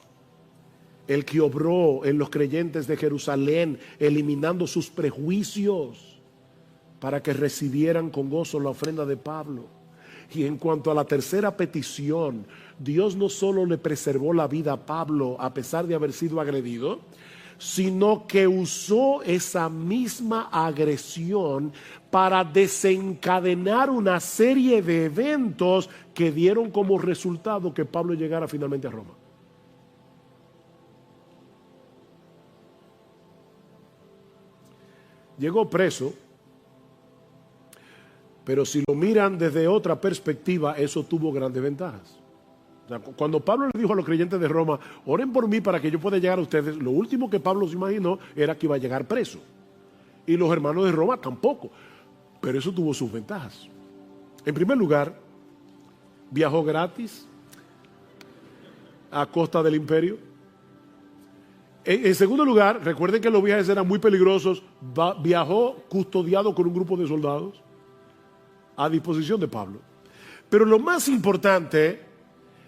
el que obró en los creyentes de Jerusalén, eliminando sus prejuicios para que recibieran con gozo la ofrenda de Pablo. Y en cuanto a la tercera petición, Dios no solo le preservó la vida a Pablo a pesar de haber sido agredido, sino que usó esa misma agresión para desencadenar una serie de eventos que dieron como resultado que Pablo llegara finalmente a Roma. Llegó preso, pero si lo miran desde otra perspectiva, eso tuvo grandes ventajas. O sea, cuando Pablo le dijo a los creyentes de Roma, oren por mí para que yo pueda llegar a ustedes, lo último que Pablo se imaginó era que iba a llegar preso. Y los hermanos de Roma tampoco. Pero eso tuvo sus ventajas. En primer lugar, viajó gratis a costa del imperio. En segundo lugar, recuerden que los viajes eran muy peligrosos. Viajó custodiado con un grupo de soldados a disposición de Pablo. Pero lo más importante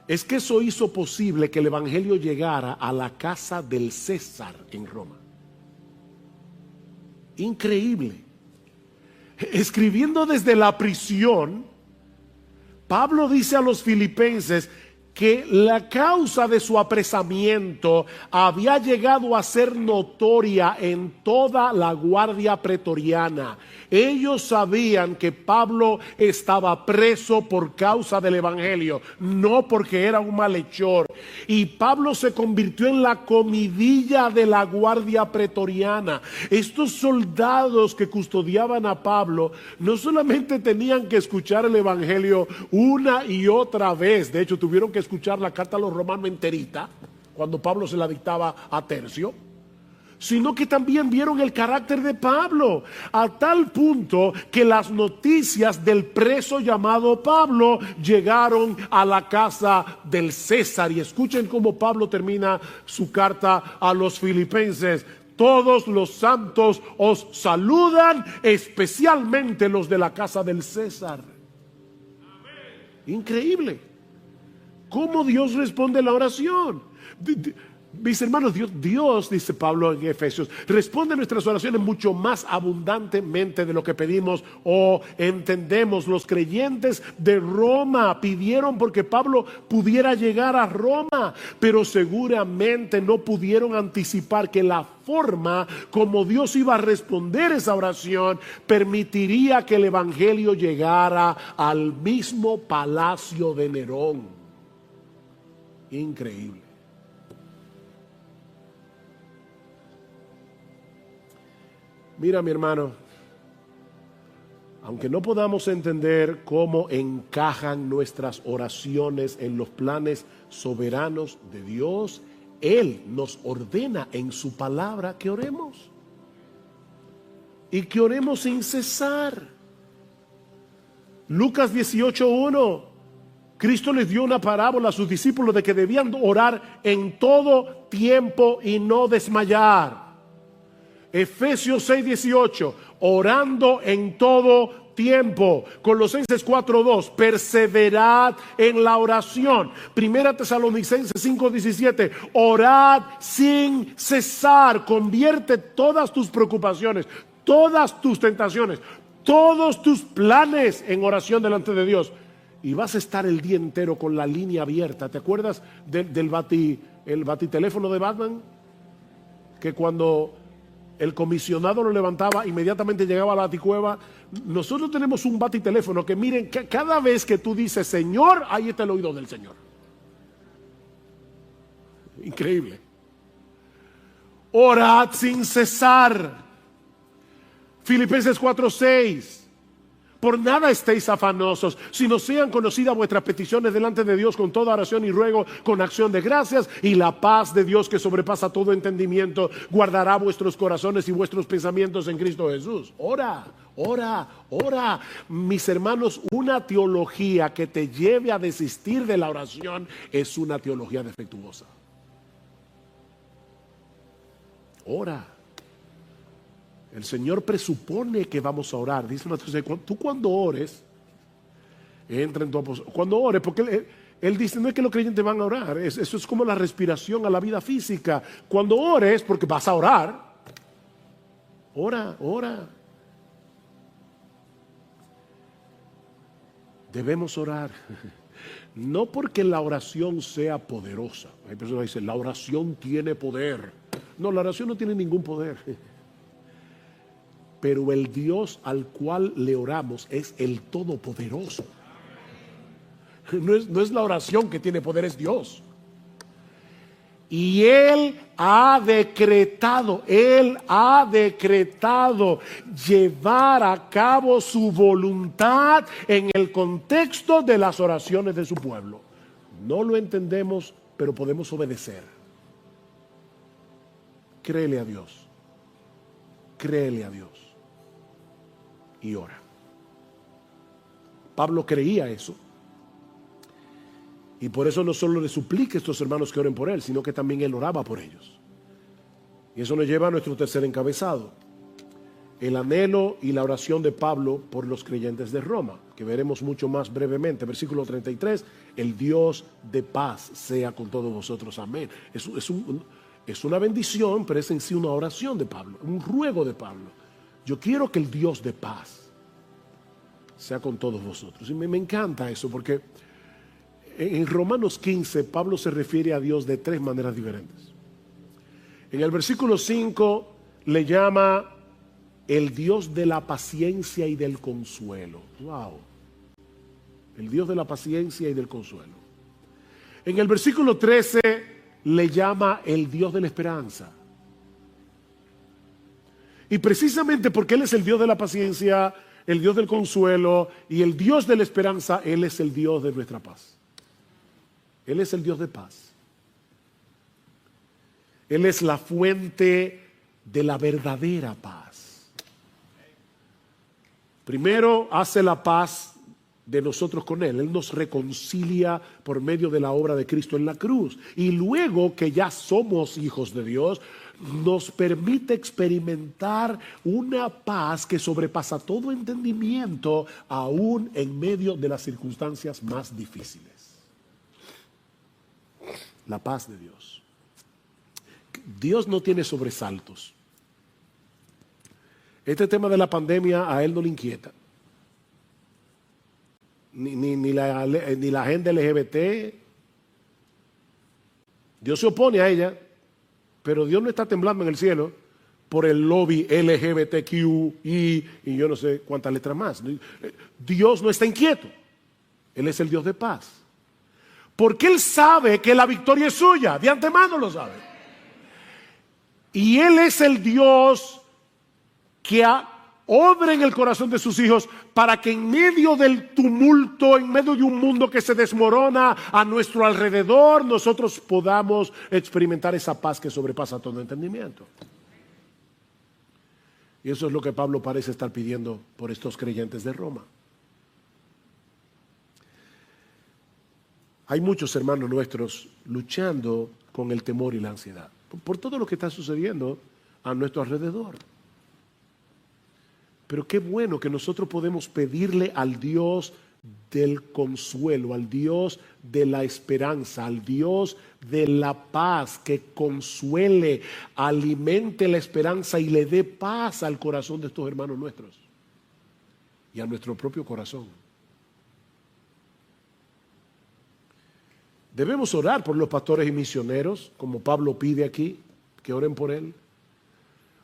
es que eso hizo posible que el evangelio llegara a la casa del César en Roma. Increíble. Escribiendo desde la prisión, Pablo dice a los filipenses que la causa de su apresamiento había llegado a ser notoria en toda la guardia pretoriana. Ellos sabían que Pablo estaba preso por causa del evangelio, no porque era un malhechor. Y Pablo se convirtió en la comidilla de la guardia pretoriana. Estos soldados que custodiaban a Pablo no solamente tenían que escuchar el evangelio una y otra vez, de hecho tuvieron que escuchar la carta a los romanos enterita cuando Pablo se la dictaba a Tercio, sino que también vieron el carácter de Pablo, a tal punto que las noticias del preso llamado Pablo llegaron a la casa del César. Y escuchen cómo Pablo termina su carta a los filipenses: todos los santos os saludan, especialmente los de la casa del César. Increíble cómo Dios responde la oración. Mis hermanos, Dios, dice Pablo en Efesios, responde nuestras oraciones mucho más abundantemente de lo que pedimos o entendemos. Los creyentes de Roma pidieron porque Pablo pudiera llegar a Roma, pero seguramente no pudieron anticipar que la forma como Dios iba a responder esa oración permitiría que el evangelio llegara al mismo palacio de Nerón. Increíble. Mira, mi hermano, aunque no podamos entender cómo encajan nuestras oraciones en los planes soberanos de Dios, Él nos ordena en su palabra que oremos. Y que oremos sin cesar. Lucas 18:1. Cristo les dio una parábola a sus discípulos de que debían orar en todo tiempo y no desmayar. Efesios 6:18, orando en todo tiempo. Colosenses 4:2, perseverad en la oración. Primera Tesalonicenses 5:17, orad sin cesar. Convierte todas tus preocupaciones, todas tus tentaciones, todos tus planes en oración delante de Dios. Y vas a estar el día entero con la línea abierta. ¿Te acuerdas del batiteléfono de Batman? Que cuando el comisionado lo levantaba, inmediatamente llegaba a la baticueva. Nosotros tenemos un batiteléfono que, miren, cada vez que tú dices Señor, ahí está el oído del Señor. Increíble. Orad sin cesar. Filipenses 4:6. Por nada estéis afanosos, sino sean conocidas vuestras peticiones delante de Dios con toda oración y ruego, con acción de gracias, y la paz de Dios que sobrepasa todo entendimiento, guardará vuestros corazones y vuestros pensamientos en Cristo Jesús. Ora, ora, ora. Mis hermanos, una teología que te lleve a desistir de la oración es una teología defectuosa. Ora. El Señor presupone que vamos a orar. Dice tú cuando ores, entra en tu aposento. Cuando ores, porque él dice, no es que los creyentes van a orar. Eso es como la respiración a la vida física. Cuando ores, porque vas a orar. Ora, ora. Debemos orar. No porque la oración sea poderosa. Hay personas que dicen, la oración tiene poder. No, la oración no tiene ningún poder. Pero el Dios al cual le oramos es el Todopoderoso. No es la oración que tiene poder, es Dios. Y Él ha decretado llevar a cabo su voluntad en el contexto de las oraciones de su pueblo. No lo entendemos, pero podemos obedecer. Créele a Dios. Créele a Dios. Y ora. Pablo creía eso. Y por eso no solo le suplica a estos hermanos que oren por él, sino que también él oraba por ellos. Y eso nos lleva a nuestro tercer encabezado. El anhelo y la oración de Pablo por los creyentes de Roma, que veremos mucho más brevemente. Versículo 33, el Dios de paz sea con todos vosotros. Amén. Es una bendición, pero es en sí una oración de Pablo, un ruego de Pablo. Yo quiero que el Dios de paz sea con todos vosotros. Y me encanta eso, porque en Romanos 15 Pablo se refiere a Dios de tres maneras diferentes. En el versículo 5 le llama el Dios de la paciencia y del consuelo. Wow. El Dios de la paciencia y del consuelo. En el versículo 13 le llama el Dios de la esperanza. Y precisamente porque Él es el Dios de la paciencia, el Dios del consuelo y el Dios de la esperanza, Él es el Dios de nuestra paz. Él es el Dios de paz. Él es la fuente de la verdadera paz. Primero hace la paz de nosotros con Él. Él nos reconcilia por medio de la obra de Cristo en la cruz. Y luego que ya somos hijos de Dios, nos permite experimentar una paz que sobrepasa todo entendimiento, aún en medio de las circunstancias más difíciles. La paz de Dios. Dios no tiene sobresaltos. Este tema de la pandemia a Él no le inquieta. Ni la agenda LGBT. Dios se opone a ella. Pero Dios no está temblando en el cielo por el lobby LGBTQI y yo no sé cuántas letras más. Dios no está inquieto. Él es el Dios de paz. Porque Él sabe que la victoria es suya. De antemano lo sabe. Y Él es el Dios que obra en el corazón de sus hijos para que en medio del tumulto, en medio de un mundo que se desmorona a nuestro alrededor, nosotros podamos experimentar esa paz que sobrepasa todo entendimiento. Y eso es lo que Pablo parece estar pidiendo por estos creyentes de Roma. Hay muchos hermanos nuestros luchando con el temor y la ansiedad por todo lo que está sucediendo a nuestro alrededor. Pero qué bueno que nosotros podemos pedirle al Dios del consuelo, al Dios de la esperanza, al Dios de la paz, que consuele, alimente la esperanza y le dé paz al corazón de estos hermanos nuestros y a nuestro propio corazón. Debemos orar por los pastores y misioneros, como Pablo pide aquí, que oren por él.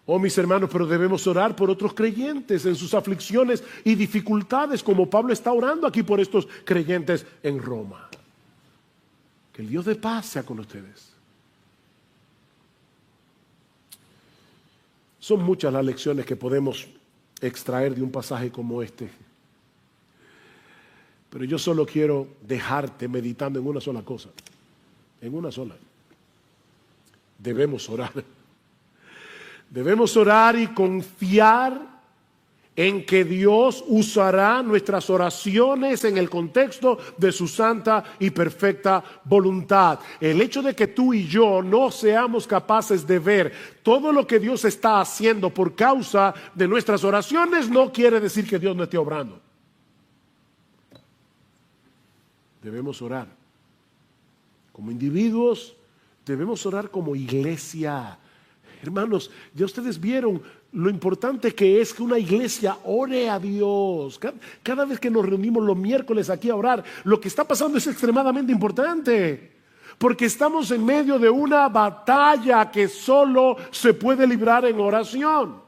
Oh, mis hermanos, pero debemos orar por otros creyentes en sus aflicciones y dificultades, como Pablo está orando aquí por estos creyentes en Roma. Que el Dios de paz sea con ustedes. Son muchas las lecciones que podemos extraer de un pasaje como este. Pero yo solo quiero dejarte meditando en una sola cosa. En una sola. Debemos orar. Debemos orar y confiar en que Dios usará nuestras oraciones en el contexto de su santa y perfecta voluntad. El hecho de que tú y yo no seamos capaces de ver todo lo que Dios está haciendo por causa de nuestras oraciones no quiere decir que Dios no esté obrando. Debemos orar como individuos, debemos orar como iglesia. Hermanos, ya ustedes vieron lo importante que es que una iglesia ore a Dios. Cada vez que nos reunimos los miércoles aquí a orar, lo que está pasando es extremadamente importante. Porque estamos en medio de una batalla que solo se puede librar en oración.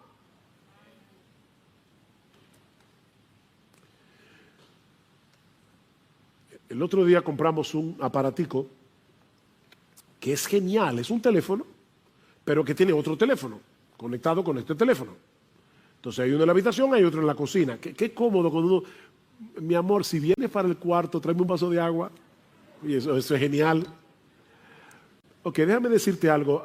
El otro día compramos un aparatico que es genial, es un teléfono, pero que tiene otro teléfono conectado con este teléfono. Entonces hay uno en la habitación, hay otro en la cocina. Qué cómodo cuando uno, mi amor, si vienes para el cuarto, tráeme un vaso de agua. Y eso es genial. Ok, déjame decirte algo,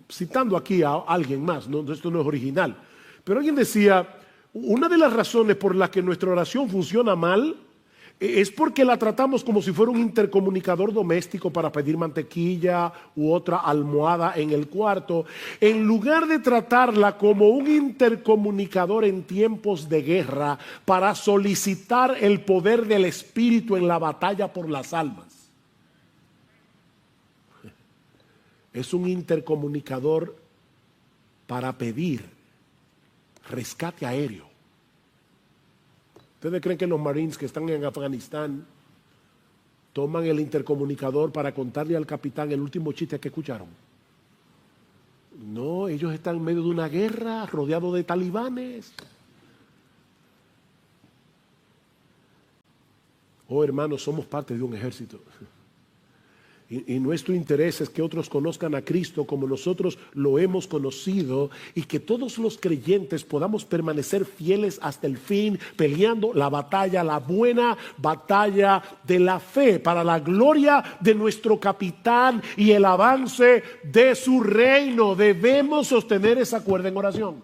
citando aquí a alguien más, ¿no? Esto no es original, pero alguien decía, una de las razones por las que nuestra oración funciona mal es porque la tratamos como si fuera un intercomunicador doméstico para pedir mantequilla u otra almohada en el cuarto, en lugar de tratarla como un intercomunicador en tiempos de guerra para solicitar el poder del Espíritu en la batalla por las almas. Es un intercomunicador para pedir rescate aéreo. ¿Ustedes creen que los Marines que están en Afganistán toman el intercomunicador para contarle al capitán el último chiste que escucharon? No, ellos están en medio de una guerra, rodeados de talibanes. Oh, hermanos, somos parte de un ejército. Y nuestro interés es que otros conozcan a Cristo como nosotros lo hemos conocido y que todos los creyentes podamos permanecer fieles hasta el fin, peleando la batalla, la buena batalla de la fe, para la gloria de nuestro capitán y el avance de su reino. Debemos sostener esa cuerda en oración.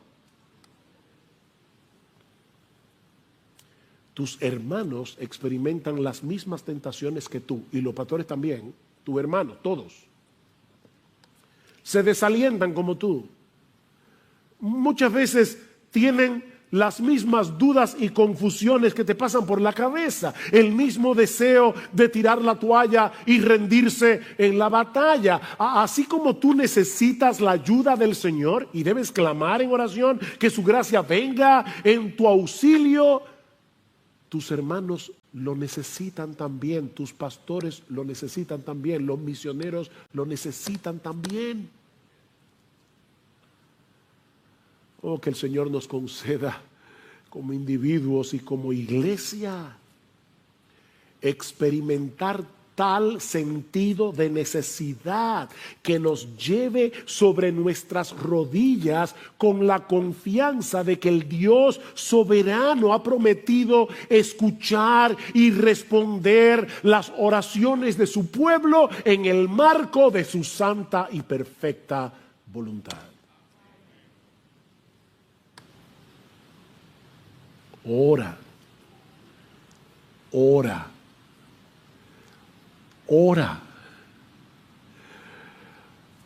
Tus hermanos experimentan las mismas tentaciones que tú, y los pastores también. Tu hermano, todos se desalientan como tú. Muchas veces tienen las mismas dudas y confusiones que te pasan por la cabeza, el mismo deseo de tirar la toalla y rendirse en la batalla. Así como tú necesitas la ayuda del Señor y debes clamar en oración que su gracia venga en tu auxilio, tus hermanos lo necesitan también, tus pastores lo necesitan también, los misioneros lo necesitan también. Oh, que el Señor nos conceda como individuos y como iglesia experimentar tal sentido de necesidad que nos lleve sobre nuestras rodillas con la confianza de que el Dios soberano ha prometido escuchar y responder las oraciones de su pueblo en el marco de su santa y perfecta voluntad. Ora, ora. ora.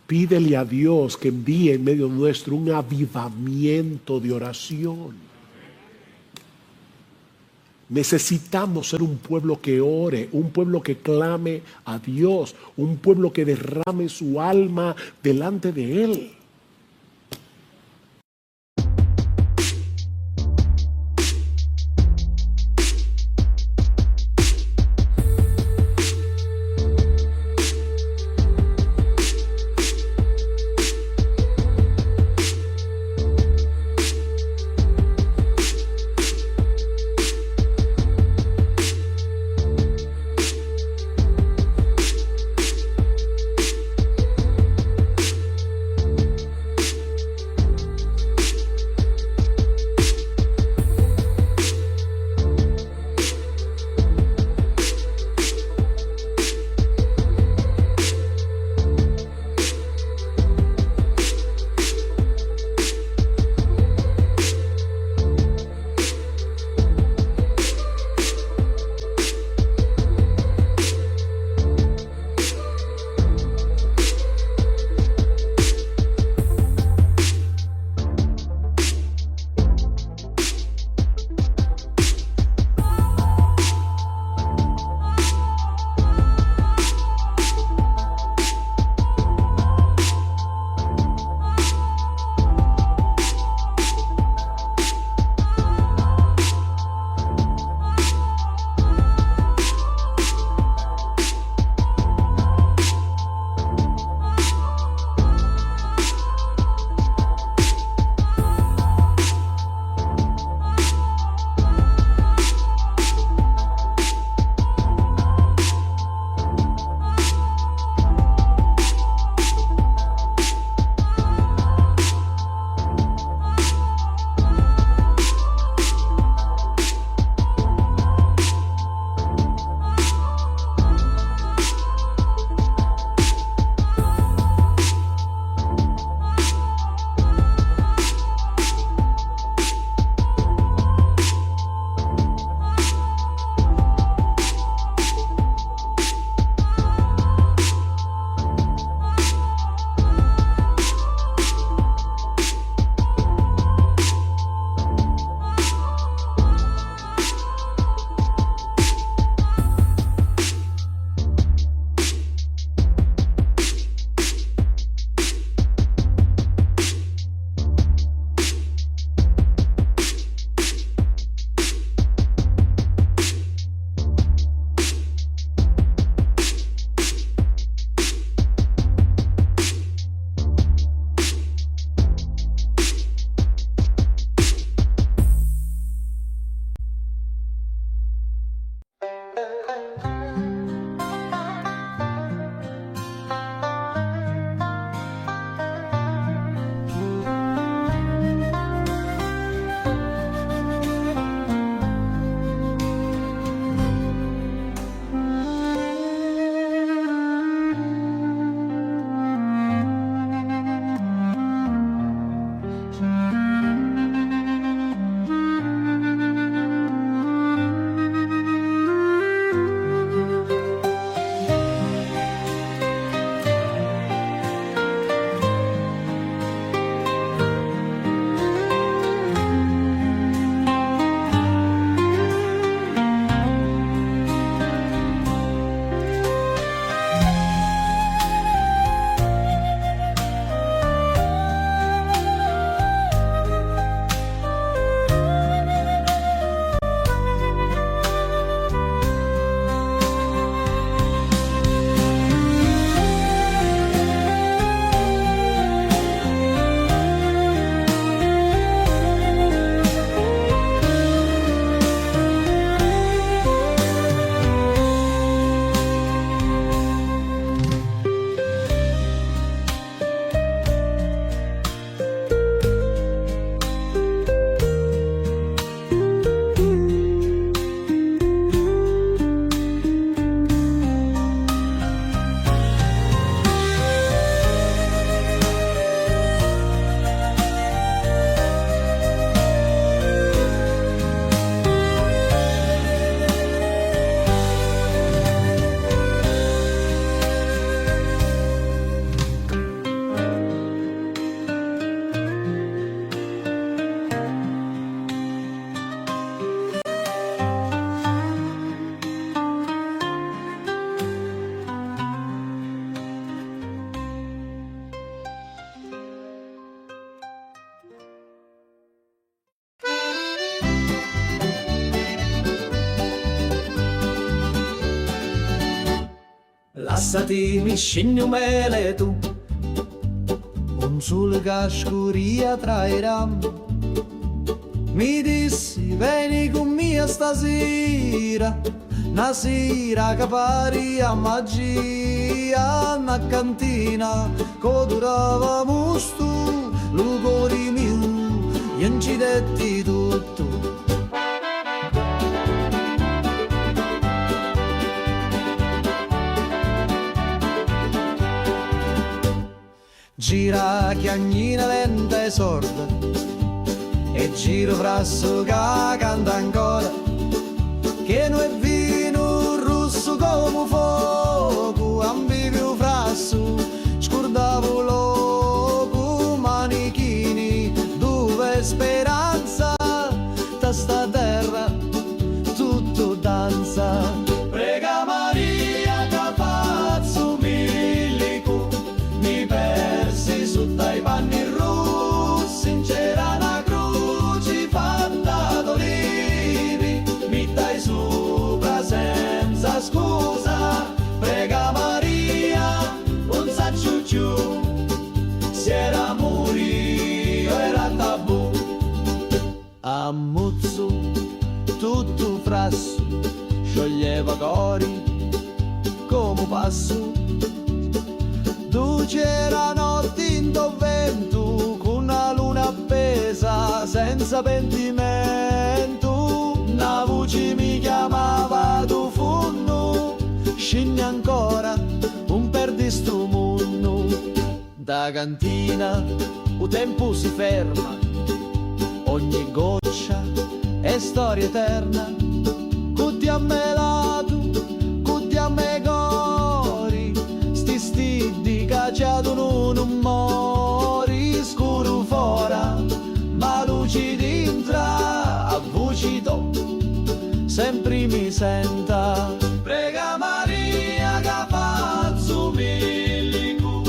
Pídele a Dios que envíe en medio nuestro un avivamiento de oración. Necesitamos ser un pueblo que ore, un pueblo que clame a Dios, un pueblo que derrame su alma delante de Él. Lassati mi scegli mele tu, un sole che scuria tra i rami. Mi dissi vieni con me stasera, una sera che pari a magia, una cantina che durava musto, lugori mio, gli incidetti tutto. Gira chiagnina lenta e sorda, e giro frasso che canta ancora, che non è vino rosso come fuoco, ambivio frasso, scordavo loco, manichini, dove speranza, da sta terra tutto danza. Prega Maria che faccio milico, mi persi su dai panni rossi, c'era una croce fatta d'olivi, mi dai sopra senza scusa. Prega Maria, non sa ciucciù, se era morio era tabù. Ammuzzo tutto frasso, scioglieva cori come passo. Tu c'era notte in vento, con una luna appesa senza pentimento. Una voce mi chiamava tu funno, scendi ancora un perdi sto mondo. Da cantina il tempo si ferma, ogni goccia è storia eterna. Cutti a me lato, cutti a me cori, sti stidi cacciato non mori. Scuro fora, ma luci dintra, a voci do, sempre mi senta. Prega Maria che faccio milico,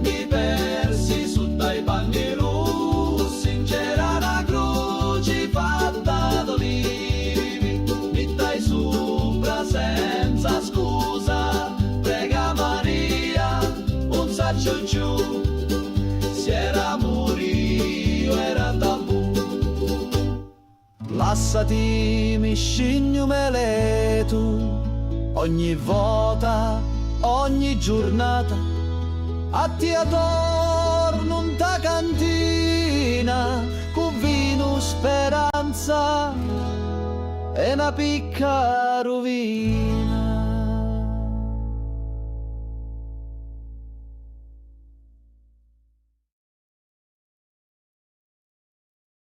mi persi su dai panni rossi, c'era una croce fatta d'olivi, mi dai sopra senza scusa. Prega Maria, un saccio giù, se era morio era tabù. Lassati mi scegli mele tu, ogni volta, ogni giornata, a ti attorno in ta cantina, con vino speranza e una picca rovina.